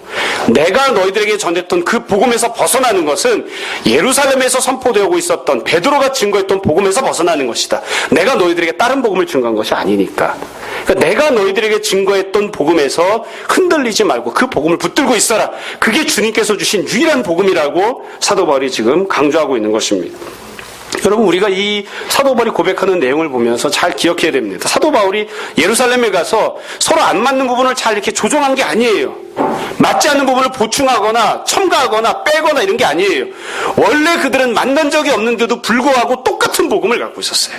내가 너희들에게 전했던 그 복음에서 벗어나는 것은 예루살렘에서 선포되고 있었던 베드로가 증거했던 복음에서 벗어나는 것이다. 내가 너희들에게 다른 복음을 증거한 것이 아니니까. 그러니까 내가 너희들에게 증거했던 복음에서 흔들리지 말고 그 복음을 붙들고 있어라. 그게 주님께서 주신 유일한 복음이라고 사도 바울이 지금 강조하고 있는 것입니다. 여러분, 우리가 이 사도 바울이 고백하는 내용을 보면서 잘 기억해야 됩니다. 사도 바울이 예루살렘에 가서 서로 안 맞는 부분을 잘 이렇게 조정한 게 아니에요. 맞지 않는 부분을 보충하거나 첨가하거나 빼거나 이런 게 아니에요. 원래 그들은 만난 적이 없는데도 불구하고 똑같은 복음을 갖고 있었어요.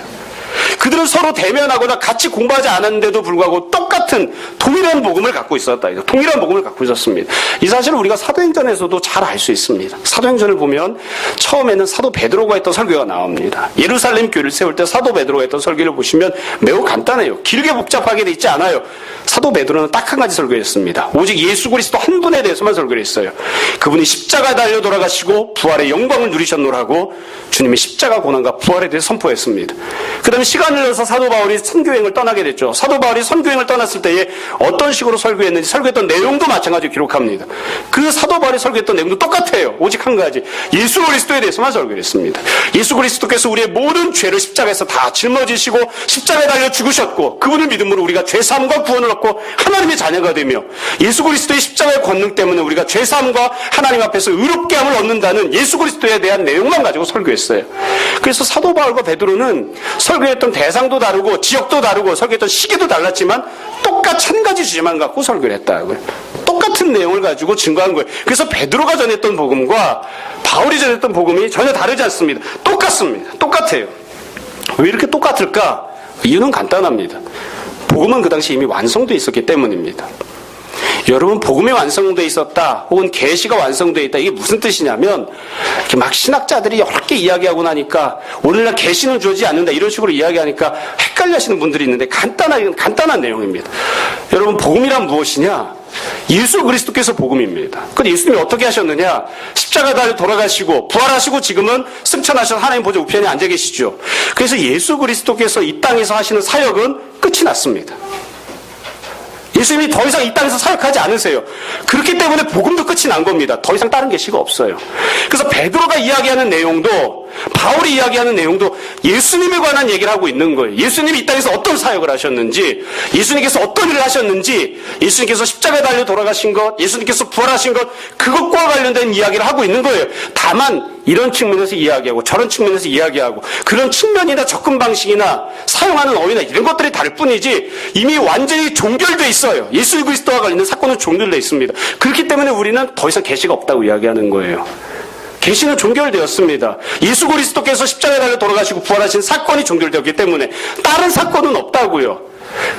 그들은 서로 대면하거나 같이 공부하지 않았는데도 불구하고 똑같은 동일한 복음을 갖고 있었다. 동일한 복음을 갖고 있었습니다. 이 사실을 우리가 사도행전에서도 잘 알 수 있습니다. 사도행전을 보면 처음에는 사도 베드로가 했던 설교가 나옵니다. 예루살렘 교회를 세울 때 사도 베드로가 했던 설교를 보시면 매우 간단해요. 길게 복잡하게 돼 있지 않아요. 사도 베드로는 딱 한 가지 설교했습니다. 오직 예수 그리스도 한 분에 대해서만 설교를 했어요. 그분이 십자가에 달려 돌아가시고 부활의 영광을 누리셨노라고 주님의 십자가 고난과 부활에 대해 선포했습니다. 그 다음에 시간을 내서 사도 바울이 선교행을 떠나게 됐죠. 사도 바울이 선교행을 떠났을 때에 어떤 식으로 설교했는지 설교했던 내용도 마찬가지로 기록합니다. 그 사도 바울이 설교했던 내용도 똑같아요. 오직 한 가지, 예수 그리스도에 대해서만 설교를 했습니다. 예수 그리스도께서 우리의 모든 죄를 십자가에서 다 짊어지시고 십자가에 달려 죽으셨고 그분을 믿음으로 우리가 죄사함과 구원을 얻고 하나님의 자녀가 되며 예수 그리스도의 십자가의 권능 때문에 우리가 죄사함과 하나님 앞에서 의롭게 함을 얻는다는 예수 그리스도에 대한 내용만 가지고 설교했어요. 그래서 사도 바울과 베드로는 설교했던 대상도 다르고 지역도 다르고 설교했던 시기도 달랐지만 똑같이 한 가지 주제만 갖고 설교를 했다고요. 똑같은 내용을 가지고 증거한 거예요. 그래서 베드로가 전했던 복음과 바울이 전했던 복음이 전혀 다르지 않습니다. 똑같습니다. 똑같아요. 왜 이렇게 똑같을까? 이유는 간단합니다. 복음은 그 당시 이미 완성되어 있었기 때문입니다. 여러분, 복음이 완성되어 있었다 혹은 계시가 완성되어 있다, 이게 무슨 뜻이냐면 이렇게 막 신학자들이 여러 개 이야기하고 나니까 오늘날 계시는 주어지지 않는다 이런 식으로 이야기하니까 헷갈려 하시는 분들이 있는데 간단한 내용입니다. 여러분, 복음이란 무엇이냐? 예수 그리스도께서 복음입니다. 근데 예수님이 어떻게 하셨느냐? 십자가 달려 돌아가시고 부활하시고 지금은 승천하셔서 하나님 보좌 우편에 앉아 계시죠. 그래서 예수 그리스도께서 이 땅에서 하시는 사역은 끝이 났습니다. 예수님이 더 이상 이 땅에서 사역하지 않으세요. 그렇기 때문에 복음도 끝이 난 겁니다. 더 이상 다른 계시가 없어요. 그래서 베드로가 이야기하는 내용도 바울이 이야기하는 내용도 예수님에 관한 얘기를 하고 있는 거예요. 예수님이 이 땅에서 어떤 사역을 하셨는지, 예수님께서 어떤 일을 하셨는지, 예수님께서 십자가에 달려 돌아가신 것, 예수님께서 부활하신 것, 그것과 관련된 이야기를 하고 있는 거예요. 다만 이런 측면에서 이야기하고 저런 측면에서 이야기하고 그런 측면이나 접근 방식이나 사용하는 어휘나 이런 것들이 다를 뿐이지 이미 완전히 종결돼 있어요. 예수 그리스도와 관련된 사건은 종결돼 있습니다. 그렇기 때문에 우리는 더 이상 계시가 없다고 이야기하는 거예요. 계시는 종결되었습니다. 예수 그리스도께서 십자가에 달려 돌아가시고 부활하신 사건이 종결되었기 때문에 다른 사건은 없다고요.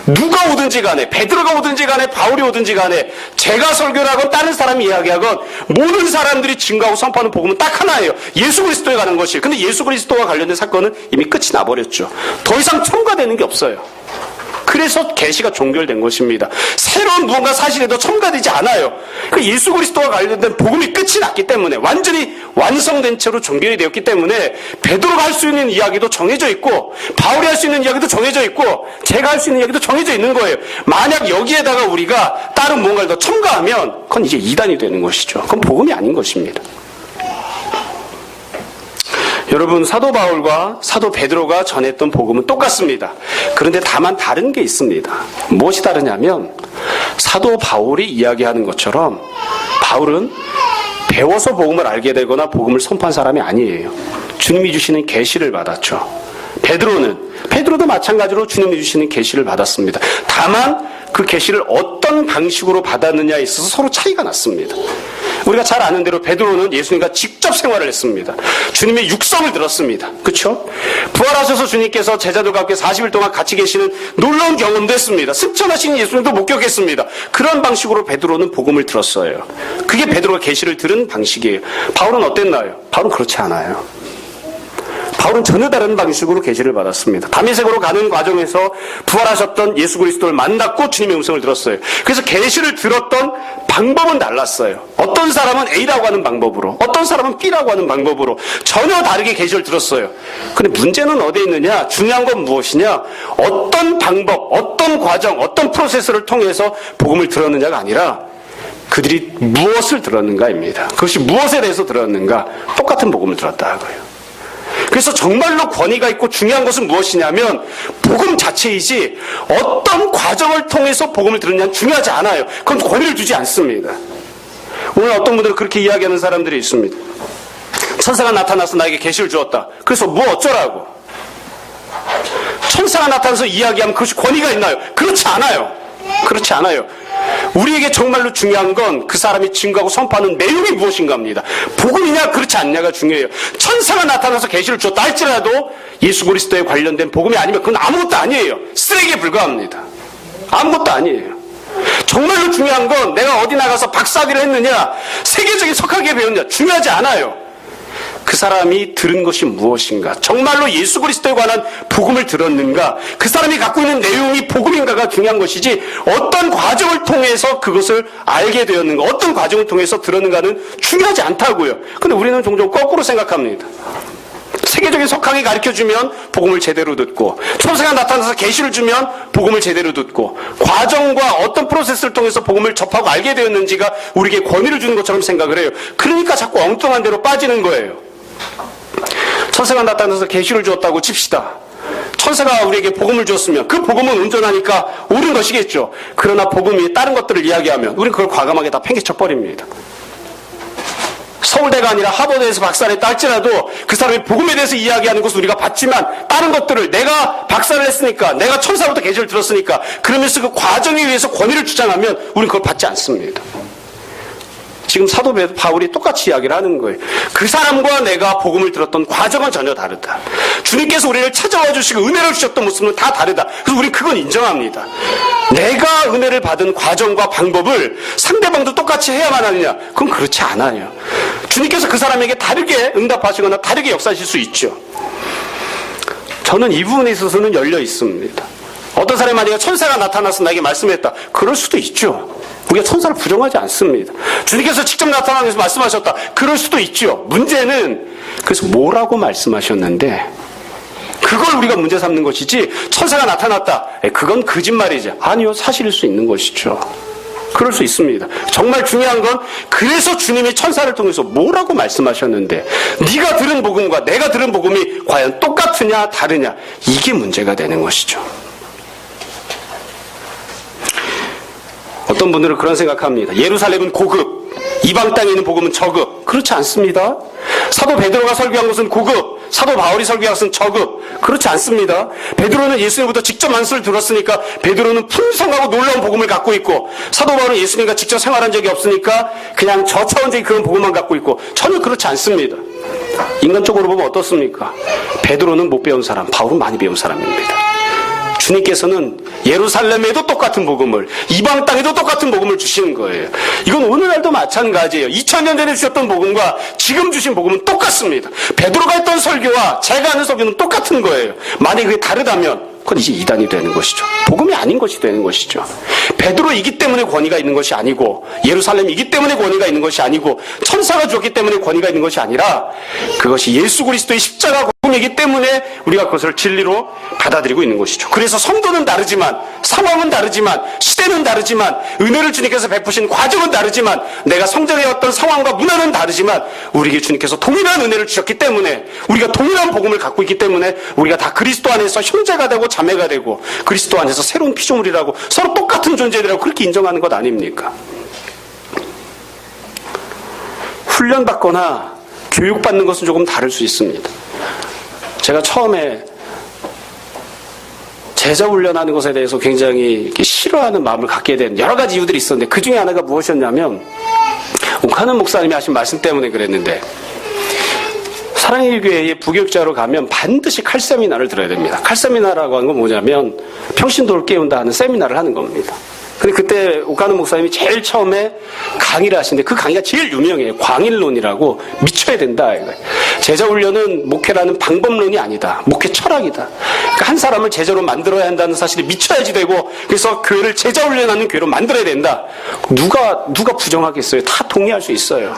누가 오든지 간에, 베드로가 오든지 간에, 바울이 오든지 간에, 제가 설교를 하건 다른 사람이 이야기하건 모든 사람들이 증거하고 선포하는 복음은 딱 하나예요. 예수 그리스도에 관한 것이에요. 근데 예수 그리스도와 관련된 사건은 이미 끝이 나버렸죠. 더 이상 첨가되는 게 없어요. 그래서 계시가 종결된 것입니다. 새로운 무언가 사실에 더 첨가되지 않아요. 그러니까 예수 그리스도와 관련된 복음이 끝이 났기 때문에, 완전히 완성된 채로 종결이 되었기 때문에 베드로가 할 수 있는 이야기도 정해져 있고 바울이 할 수 있는 이야기도 정해져 있고 제가 할 수 있는 이야기도 정해져 있는 거예요. 만약 여기에다가 우리가 다른 무언가를 더 첨가하면 그건 이제 이단이 되는 것이죠. 그건 복음이 아닌 것입니다. 여러분, 사도 바울과 사도 베드로가 전했던 복음은 똑같습니다. 그런데 다만 다른 게 있습니다. 무엇이 다르냐면 사도 바울이 이야기하는 것처럼 바울은 배워서 복음을 알게 되거나 복음을 선포한 사람이 아니에요. 주님이 주시는 계시를 받았죠. 베드로도 마찬가지로 주님이 주시는 계시를 받았습니다. 다만 그 계시를 어떤 방식으로 받았느냐에 있어서 서로 차이가 났습니다. 우리가 잘 아는 대로 베드로는 예수님과 직접 생활을 했습니다. 주님의 육성을 들었습니다. 그렇죠? 부활하셔서 주님께서 제자들과 함께 40일 동안 같이 계시는 놀라운 경험도 했습니다. 승천하신 예수님도 목격했습니다. 그런 방식으로 베드로는 복음을 들었어요. 그게 베드로가 계시를 들은 방식이에요. 바울은 어땠나요? 바울은 그렇지 않아요. 바울은 전혀 다른 방식으로 계시를 받았습니다. 다메섹으로 가는 과정에서 부활하셨던 예수 그리스도를 만났고 주님의 음성을 들었어요. 그래서 계시를 들었던 방법은 달랐어요. 어떤 사람은 A라고 하는 방법으로, 어떤 사람은 B라고 하는 방법으로 전혀 다르게 계시를 들었어요. 근데 문제는 어디에 있느냐? 중요한 건 무엇이냐? 어떤 방법, 어떤 과정, 어떤 프로세스를 통해서 복음을 들었느냐가 아니라 그들이 무엇을 들었는가입니다. 그것이 무엇에 대해서 들었는가? 똑같은 복음을 들었다고요. 그래서 정말로 권위가 있고 중요한 것은 무엇이냐면 복음 자체이지 어떤 과정을 통해서 복음을 들었냐는 중요하지 않아요. 그건 권위를 두지 않습니다. 오늘 어떤 분들은 그렇게 이야기하는 사람들이 있습니다. 천사가 나타나서 나에게 계시를 주었다. 그래서 뭐 어쩌라고? 천사가 나타나서 이야기하면 그것이 권위가 있나요? 그렇지 않아요. 그렇지 않아요. 우리에게 정말로 중요한 건 그 사람이 증거하고 선포하는 내용이 무엇인가입니다. 복음이냐 그렇지 않냐가 중요해요. 천사가 나타나서 계시를 줬다 할지라도 예수 그리스도에 관련된 복음이 아니면 그건 아무것도 아니에요. 쓰레기에 불과합니다. 아무것도 아니에요. 정말로 중요한 건 내가 어디 나가서 박사학위를 했느냐, 세계적인 석학에 배웠느냐 중요하지 않아요. 그 사람이 들은 것이 무엇인가, 정말로 예수 그리스도에 관한 복음을 들었는가, 그 사람이 갖고 있는 내용이 복음인가가 중요한 것이지 어떤 과정을 통해서 그것을 알게 되었는가, 어떤 과정을 통해서 들었는가는 중요하지 않다고요. 근데 우리는 종종 거꾸로 생각합니다. 세계적인 석학이 가르쳐주면 복음을 제대로 듣고, 천사가 나타나서 계시를 주면 복음을 제대로 듣고, 과정과 어떤 프로세스를 통해서 복음을 접하고 알게 되었는지가 우리에게 권위를 주는 것처럼 생각을 해요. 그러니까 자꾸 엉뚱한 데로 빠지는 거예요. 천사가 나타나서 계시를 주었다고 칩시다. 천사가 우리에게 복음을 주었으면 그 복음은 온전하니까 옳은 것이겠죠. 그러나 복음이 다른 것들을 이야기하면 우리는 그걸 과감하게 다 팽개쳐버립니다. 서울대가 아니라 하버드에서 박사를 했다 할지라도 그 사람이 복음에 대해서 이야기하는 것을 우리가 봤지만 다른 것들을 내가 박사를 했으니까, 내가 천사로부터 계시를 들었으니까 그러면서 그 과정에 의해서 권위를 주장하면 우리는 그걸 받지 않습니다. 지금 사도 바울이 똑같이 이야기를 하는 거예요. 그 사람과 내가 복음을 들었던 과정은 전혀 다르다. 주님께서 우리를 찾아와 주시고 은혜를 주셨던 모습은 다 다르다. 그래서 우리 그건 인정합니다. 내가 은혜를 받은 과정과 방법을 상대방도 똑같이 해야만 하느냐? 그건 그렇지 않아요. 주님께서 그 사람에게 다르게 응답하시거나 다르게 역사하실 수 있죠. 저는 이 부분에 있어서는 열려 있습니다. 어떤 사람이 만약에 천사가 나타나서 나에게 말씀했다. 그럴 수도 있죠. 우리가 천사를 부정하지 않습니다. 주님께서 직접 나타나면서 말씀하셨다. 그럴 수도 있죠. 문제는 그래서 뭐라고 말씀하셨는데 그걸 우리가 문제 삼는 것이지, 천사가 나타났다. 그건 거짓말이죠. 아니요, 사실일 수 있는 것이죠. 그럴 수 있습니다. 정말 중요한 건 그래서 주님이 천사를 통해서 뭐라고 말씀하셨는데 네가 들은 복음과 내가 들은 복음이 과연 똑같으냐 다르냐, 이게 문제가 되는 것이죠. 어떤 분들은 그런 생각합니다. 예루살렘은 고급, 이방 땅에 있는 복음은 저급. 그렇지 않습니다. 사도 베드로가 설교한 것은 고급, 사도 바울이 설교한 것은 저급. 그렇지 않습니다. 베드로는 예수님부터 직접 말씀을 들었으니까 베드로는 풍성하고 놀라운 복음을 갖고 있고, 사도 바울은 예수님과 직접 생활한 적이 없으니까 그냥 저차원적인 그런 복음만 갖고 있고, 전혀 그렇지 않습니다. 인간적으로 보면 어떻습니까? 베드로는 못 배운 사람, 바울은 많이 배운 사람입니다. 주님께서는 예루살렘에도 똑같은 복음을, 이방 땅에도 똑같은 복음을 주시는 거예요. 이건 오늘날도 마찬가지예요. 2000년 전에 주셨던 복음과 지금 주신 복음은 똑같습니다. 베드로가 했던 설교와 제가 하는 설교는 똑같은 거예요. 만약에 그게 다르다면 그건 이제 이단이 되는 것이죠. 복음이 아닌 것이 되는 것이죠. 베드로이기 때문에 권위가 있는 것이 아니고, 예루살렘이기 때문에 권위가 있는 것이 아니고, 천사가 주었기 때문에 권위가 있는 것이 아니라 그것이 예수 그리스도의 십자가 복음이기 때문에 우리가 그것을 진리로 받아들이고 있는 것이죠. 그래서 성도는 다르지만, 상황은 다르지만, 시대는 다르지만, 은혜를 주님께서 베푸신 과정은 다르지만, 내가 성장해왔던 상황과 문화는 다르지만 우리에게 주님께서 동일한 은혜를 주셨기 때문에, 우리가 동일한 복음을 갖고 있기 때문에 우리가 다 그리스도 안에서 형제가 되고 자매가 되고 그리스도 안에서 새로운 피조물이라고, 서로 똑같은 존재들이라고 그렇게 인정하는 것 아닙니까? 훈련받거나 교육받는 것은 조금 다를 수 있습니다. 제가 처음에 제자 훈련하는 것에 대해서 굉장히 싫어하는 마음을 갖게 된 여러 가지 이유들이 있었는데 그 중에 하나가 무엇이었냐면, 옥하는 목사님이 하신 말씀 때문에 그랬는데, 사랑의 교회에 부교육자로 가면 반드시 칼 세미나를 들어야 됩니다. 칼 세미나라고 하는 건 뭐냐면 평신도를 깨운다 하는 세미나를 하는 겁니다. 근데 그때 옥하는 목사님이 제일 처음에 강의를 하시는데 그 강의가 제일 유명해요. 광일론이라고, 미쳐야 된다 이거예요. 제자 훈련은 목회라는 방법론이 아니다. 목회 철학이다. 그러니까 한 사람을 제자로 만들어야 한다는 사실이 미쳐야지 되고, 그래서 교회를 제자 훈련하는 교회로 만들어야 된다. 누가 부정하겠어요? 다 동의할 수 있어요.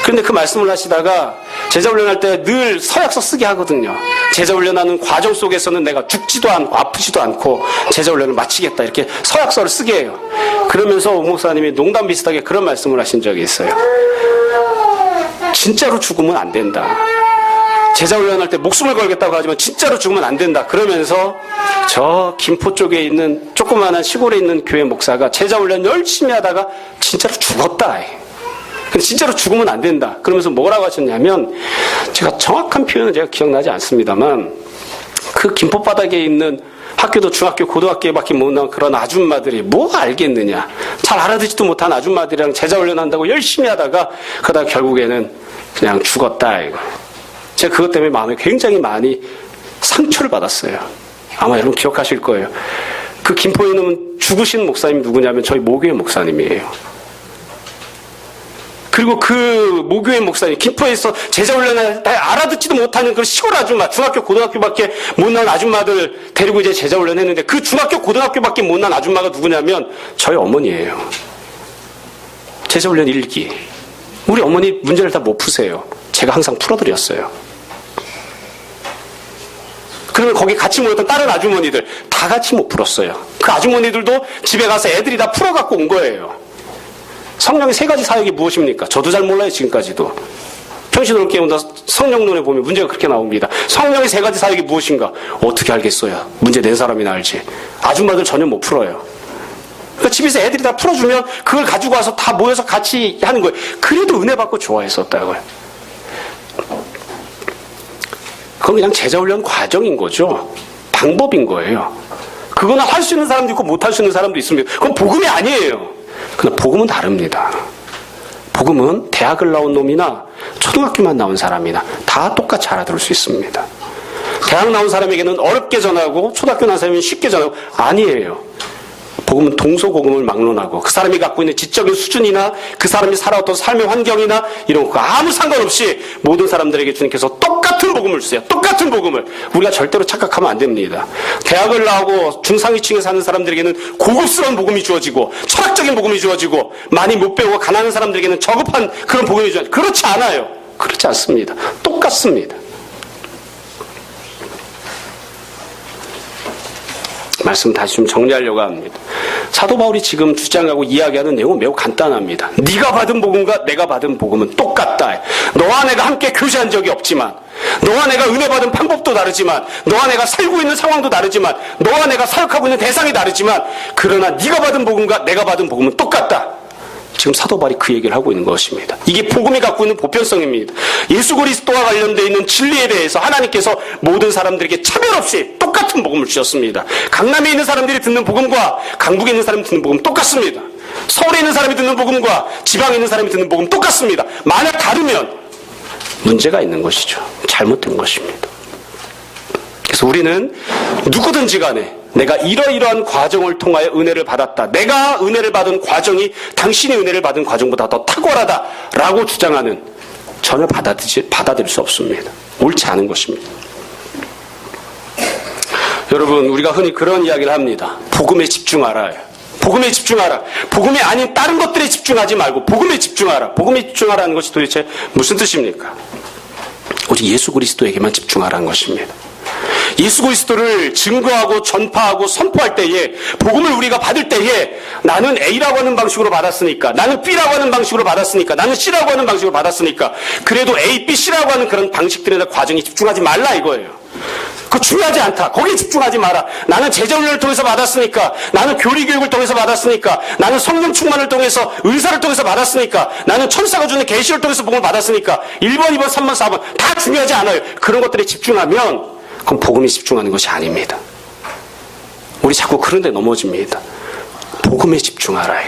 그런데 그 말씀을 하시다가 제자 훈련할 때 늘 서약서 쓰게 하거든요. 제자 훈련하는 과정 속에서는 내가 죽지도 않고 아프지도 않고 제자 훈련을 마치겠다, 이렇게 서약서를 쓰게 해요. 그러면서 오 목사님이 농담 비슷하게 그런 말씀을 하신 적이 있어요. 진짜로 죽으면 안 된다. 제자 훈련할 때 목숨을 걸겠다고 하지만 진짜로 죽으면 안 된다. 그러면서 저 김포 쪽에 있는 조그마한 시골에 있는 교회 목사가 제자 훈련 열심히 하다가 진짜로 죽었다. 근데 진짜로 죽으면 안 된다. 그러면서 뭐라고 하셨냐면, 제가 정확한 표현은 제가 기억나지 않습니다만, 그 김포 바닥에 있는 학교도 중학교, 고등학교밖에 못 나온 그런 아줌마들이 뭐 알겠느냐. 잘 알아듣지도 못한 아줌마들이랑 제자 훈련한다고 열심히 하다가 그러다 결국에는 그냥 죽었다 이거. 제가 그것 때문에 마음에 굉장히 많이 상처를 받았어요. 아마 여러분 기억하실 거예요. 그 김포에 있는 죽으신 목사님이 누구냐면 저희 모교회 목사님이에요. 그리고 그 모교회 목사님, 김포에서 제자훈련을 다 알아듣지도 못하는 그 시골 아줌마, 중학교, 고등학교밖에 못 나온 아줌마들 데리고 이제 제자훈련 했는데, 그 중학교, 고등학교밖에 못 나온 아줌마가 누구냐면 저희 어머니예요. 제자훈련 1기. 우리 어머니 문제를 다 못 푸세요. 제가 항상 풀어드렸어요. 그러면 거기 같이 모였던 다른 아주머니들 다 같이 못 풀었어요. 그 아주머니들도 집에 가서 애들이 다 풀어갖고 온 거예요. 성령의 세 가지 사역이 무엇입니까? 저도 잘 몰라요, 지금까지도. 평신도를 깨운다 성령론에 보면 문제가 그렇게 나옵니다. 성령의 세 가지 사역이 무엇인가? 어떻게 알겠어요? 문제 낸 사람이나 알지. 아줌마들 전혀 못 풀어요. 그러니까 집에서 애들이 다 풀어주면 그걸 가지고 와서 다 모여서 같이 하는 거예요. 그래도 은혜 받고 좋아했었다고요. 그건 그냥 제자훈련 과정인 거죠. 방법인 거예요. 그거는 할 수 있는 사람도 있고 못 할 수 있는 사람도 있습니다. 그건 복음이 아니에요. 그러나 복음은 다릅니다. 복음은 대학을 나온 놈이나 초등학교만 나온 사람이나 다 똑같이 알아들을 수 있습니다. 대학 나온 사람에게는 어렵게 전하고 초등학교 나온 사람에게는 쉽게 전하고, 아니에요. 복음은 동서고금을 막론하고 그 사람이 갖고 있는 지적인 수준이나 그 사람이 살아왔던 삶의 환경이나 이런 거 아무 상관없이 모든 사람들에게 주님께서 똑같은 복음을 주세요. 똑같은 복음을. 우리가 절대로 착각하면 안 됩니다. 대학을 나오고 중상위층에 사는 사람들에게는 고급스러운 복음이 주어지고 철학적인 복음이 주어지고 많이 못 배우고 가난한 사람들에게는 저급한 그런 복음이 주어지고, 그렇지 않아요. 그렇지 않습니다. 똑같습니다. 말씀 다시 좀 정리하려고 합니다. 사도 바울이 지금 주장하고 이야기하는 내용은 매우 간단합니다. 네가 받은 복음과 내가 받은 복음은 똑같다. 너와 내가 함께 교제한 적이 없지만, 너와 내가 은혜 받은 방법도 다르지만, 너와 내가 살고 있는 상황도 다르지만, 너와 내가 사역하고 있는 대상이 다르지만, 그러나 네가 받은 복음과 내가 받은 복음은 똑같다. 지금 사도 바울이 그 얘기를 하고 있는 것입니다. 이게 복음이 갖고 있는 보편성입니다. 예수 그리스도와 관련되어 있는 진리에 대해서 하나님께서 모든 사람들에게 차별 없이 똑같은 복음을 주셨습니다. 강남에 있는 사람들이 듣는 복음과 강북에 있는 사람이 듣는 복음 똑같습니다. 서울에 있는 사람이 듣는 복음과 지방에 있는 사람이 듣는 복음 똑같습니다. 만약 다르면 문제가 있는 것이죠. 잘못된 것입니다. 그래서 우리는 누구든지 간에 내가 이러이러한 과정을 통하여 은혜를 받았다. 내가 은혜를 받은 과정이 당신의 은혜를 받은 과정보다 더 탁월하다라고 주장하는, 전혀 받아들일 수 없습니다. 옳지 않은 것입니다. 여러분, 우리가 흔히 그런 이야기를 합니다. 복음에 집중하라. 복음에 집중하라. 복음이 아닌 다른 것들에 집중하지 말고 복음에 집중하라. 복음에 집중하라는 것이 도대체 무슨 뜻입니까? 오직 예수 그리스도에게만 집중하라는 것입니다. 예수 그리스도를 증거하고 전파하고 선포할 때에, 복음을 우리가 받을 때에 나는 A라고 하는 방식으로 받았으니까, 나는 B라고 하는 방식으로 받았으니까, 나는 C라고 하는 방식으로 받았으니까, 그래도 A, B, C라고 하는 그런 방식들이나 과정에 집중하지 말라 이거예요. 그거 중요하지 않다. 거기에 집중하지 마라. 나는 제자훈련을 통해서 받았으니까, 나는 교리교육을 통해서 받았으니까, 나는 성령 충만을 통해서, 은사를 통해서 받았으니까, 나는 천사가 주는 계시를 통해서 복음을 받았으니까 1번, 2번, 3번, 4번 다 중요하지 않아요. 그런 것들에 집중하면 그건 복음에 집중하는 것이 아닙니다. 우리 자꾸 그런 데 넘어집니다. 복음에 집중하라.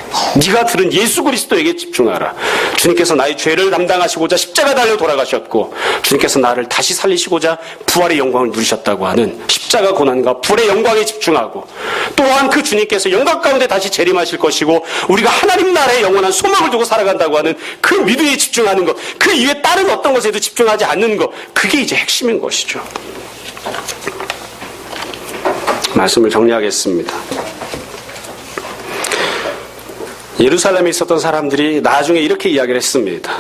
네가 들은 예수 그리스도에게 집중하라. 주님께서 나의 죄를 담당하시고자 십자가 달려 돌아가셨고 주님께서 나를 다시 살리시고자 부활의 영광을 누리셨다고 하는 십자가 고난과 부활의 영광에 집중하고 또한 그 주님께서 영광 가운데 다시 재림하실 것이고 우리가 하나님 나라의 영원한 소망을 두고 살아간다고 하는 그 믿음에 집중하는 것, 그 이외에 다른 어떤 것에도 집중하지 않는 것, 그게 이제 핵심인 것이죠. 말씀을 정리하겠습니다. 예루살렘에 있었던 사람들이 나중에 이렇게 이야기를 했습니다.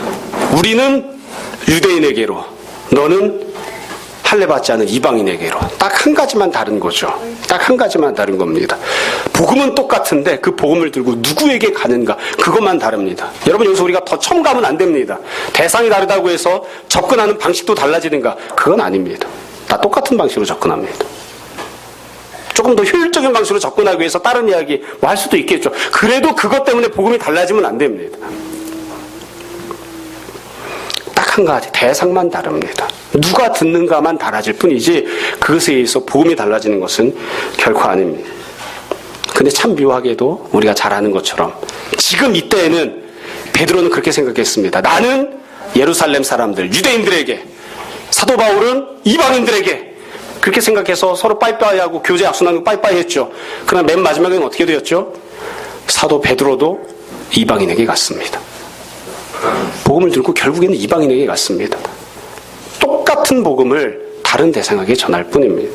우리는 유대인에게로, 너는 할례받지 않은 이방인에게로. 딱 한 가지만 다른 거죠. 딱 한 가지만 다른 겁니다. 복음은 똑같은데 그 복음을 들고 누구에게 가는가, 그것만 다릅니다. 여러분, 여기서 우리가 더 첨가하면 안 됩니다. 대상이 다르다고 해서 접근하는 방식도 달라지는가, 그건 아닙니다. 다 똑같은 방식으로 접근합니다. 조금 더 효율적인 방식으로 접근하기 위해서 다른 이야기 뭐 할 수도 있겠죠. 그래도 그것 때문에 복음이 달라지면 안 됩니다. 딱 한 가지, 대상만 다릅니다. 누가 듣는가만 달라질 뿐이지 그것에 의해서 복음이 달라지는 것은 결코 아닙니다. 근데 참 묘하게도 우리가 잘 아는 것처럼 지금 이때에는 베드로는 그렇게 생각했습니다. 나는 예루살렘 사람들, 유대인들에게, 사도 바울은 이방인들에게, 그렇게 생각해서 서로 빠이빠이하고 교제 약속하고 빠이빠이 했죠. 그러나 맨 마지막에는 어떻게 되었죠? 사도 베드로도 이방인에게 갔습니다. 복음을 들고 결국에는 이방인에게 갔습니다. 똑같은 복음을 다른 대상에게 전할 뿐입니다.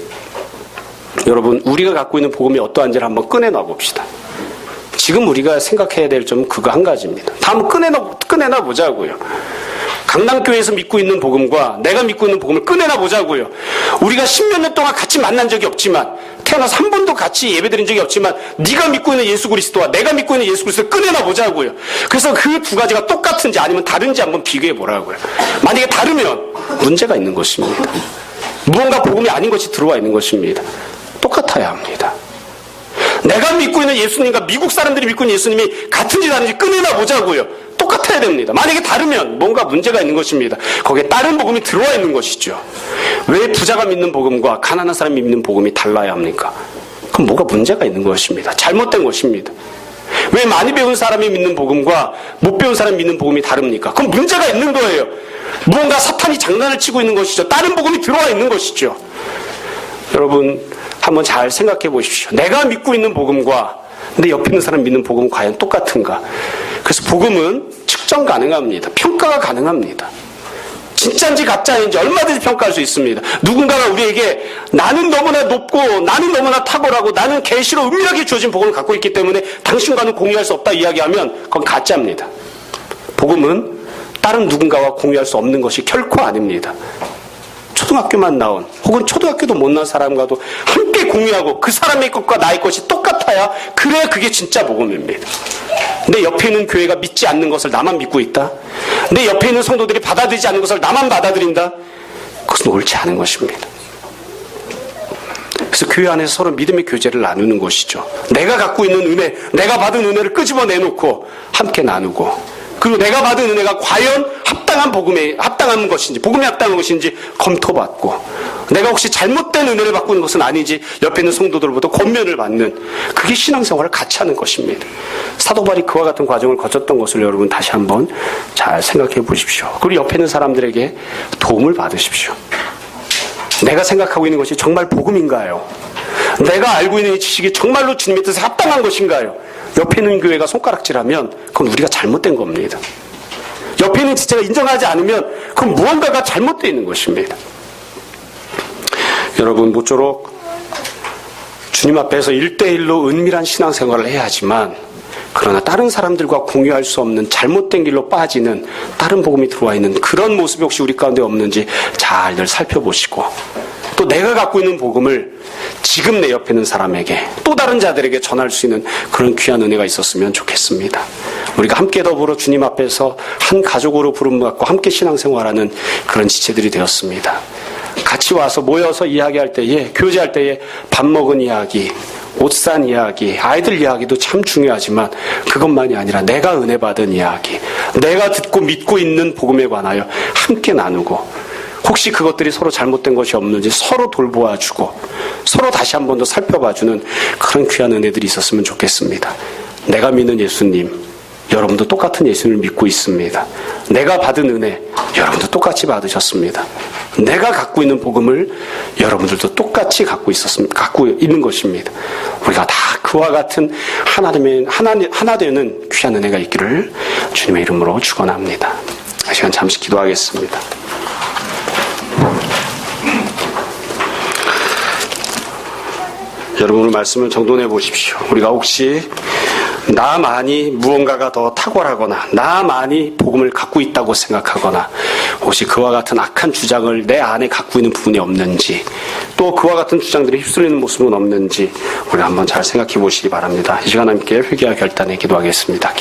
여러분, 우리가 갖고 있는 복음이 어떠한지를 한번 꺼내놔 봅시다. 지금 우리가 생각해야 될 점은 그거 한 가지입니다. 다음 꺼내놔 보자고요. 강남교회에서 믿고 있는 복음과 내가 믿고 있는 복음을 꺼내놔 보자고요. 우리가 10몇 년 동안 같이 만난 적이 없지만, 태어나서 한 번도 같이 예배드린 적이 없지만 네가 믿고 있는 예수 그리스도와 내가 믿고 있는 예수 그리스도를 꺼내놔 보자고요. 그래서 그 두 가지가 똑같은지 아니면 다른지 한번 비교해 보라고요. 만약에 다르면 문제가 있는 것입니다. 무언가 복음이 아닌 것이 들어와 있는 것입니다. 똑같아야 합니다. 내가 믿고 있는 예수님과 미국 사람들이 믿고 있는 예수님이 같은지 다른지 꺼내놔 보자고요. 똑같아야 됩니다. 만약에 다르면 뭔가 문제가 있는 것입니다. 거기에 다른 복음이 들어와 있는 것이죠. 왜 부자가 믿는 복음과 가난한 사람이 믿는 복음이 달라야 합니까? 그럼 뭐가 문제가 있는 것입니다. 잘못된 것입니다. 왜 많이 배운 사람이 믿는 복음과 못 배운 사람이 믿는 복음이 다릅니까? 그럼 문제가 있는 거예요. 무언가 사탄이 장난을 치고 있는 것이죠. 다른 복음이 들어와 있는 것이죠. 여러분, 한번 잘 생각해 보십시오. 내가 믿고 있는 복음과 내 옆에 있는 사람 믿는 복음은 과연 똑같은가? 그래서 복음은 측정 가능합니다. 평가가 가능합니다. 진짜인지 가짜인지 얼마든지 평가할 수 있습니다. 누군가가 우리에게 나는 너무나 높고 나는 너무나 탁월하고 나는 계시로 은밀하게 주어진 복음을 갖고 있기 때문에 당신과는 공유할 수 없다 이야기하면 그건 가짜입니다. 복음은 다른 누군가와 공유할 수 없는 것이 결코 아닙니다. 초등학교만 나온 혹은 초등학교도 못 나온 사람과도 함께 공유하고 그 사람의 것과 나의 것이 똑같아야 그래야 그게 진짜 복음입니다. 내 옆에 있는 교회가 믿지 않는 것을 나만 믿고 있다. 내 옆에 있는 성도들이 받아들이지 않는 것을 나만 받아들인다. 그것은 옳지 않은 것입니다. 그래서 교회 안에서 서로 믿음의 교제를 나누는 것이죠. 내가 갖고 있는 은혜, 내가 받은 은혜를 끄집어내놓고 함께 나누고, 그리고 내가 받은 은혜가 과연 합당한 복음에 합당한 것인지, 복음에 합당한 것인지 검토받고, 내가 혹시 잘못된 은혜를 받고 있는 것은 아닌지 옆에 있는 성도들로부터 권면을 받는, 그게 신앙생활을 같이 하는 것입니다. 사도 바울이 그와 같은 과정을 거쳤던 것을 여러분 다시 한번 잘 생각해 보십시오. 그리고 옆에 있는 사람들에게 도움을 받으십시오. 내가 생각하고 있는 것이 정말 복음인가요? 내가 알고 있는 이 지식이 정말로 주님의 뜻에 합당한 것인가요? 옆에 있는 교회가 손가락질하면 그건 우리가 잘못된 겁니다. 옆에 있는 지체가 인정하지 않으면 그건 무언가가 잘못되어 있는 것입니다. 여러분, 모쪼록 주님 앞에서 1대1로 은밀한 신앙생활을 해야 하지만, 그러나 다른 사람들과 공유할 수 없는 잘못된 길로 빠지는 다른 복음이 들어와 있는 그런 모습이 혹시 우리 가운데 없는지 잘들 살펴보시고, 또 내가 갖고 있는 복음을 지금 내 옆에 있는 사람에게, 또 다른 자들에게 전할 수 있는 그런 귀한 은혜가 있었으면 좋겠습니다. 우리가 함께 더불어 주님 앞에서 한 가족으로 부름을 받고 함께 신앙생활하는 그런 지체들이 되었습니다. 같이 와서 모여서 이야기할 때에, 교제할 때에 밥 먹은 이야기, 옷 산 이야기, 아이들 이야기도 참 중요하지만 그것만이 아니라 내가 은혜 받은 이야기, 내가 듣고 믿고 있는 복음에 관하여 함께 나누고, 혹시 그것들이 서로 잘못된 것이 없는지 서로 돌보아주고 서로 다시 한 번 더 살펴봐주는 그런 귀한 은혜들이 있었으면 좋겠습니다. 내가 믿는 예수님, 여러분도 똑같은 예수님을 믿고 있습니다. 내가 받은 은혜, 여러분도 똑같이 받으셨습니다. 내가 갖고 있는 복음을 여러분들도 똑같이 갖고 있는 것입니다. 우리가 다 그와 같은 하나 되는 귀한 은혜가 있기를 주님의 이름으로 축원합니다. 이 시간 잠시 기도하겠습니다. 여러분 오늘 말씀을 정돈해 보십시오. 우리가 혹시 나만이 무언가가 더 탁월하거나 나만이 복음을 갖고 있다고 생각하거나 혹시 그와 같은 악한 주장을 내 안에 갖고 있는 부분이 없는지 또 그와 같은 주장들이 휩쓸리는 모습은 없는지 우리 한번 잘 생각해 보시기 바랍니다. 이 시간 함께 회개와 결단에 기도하겠습니다.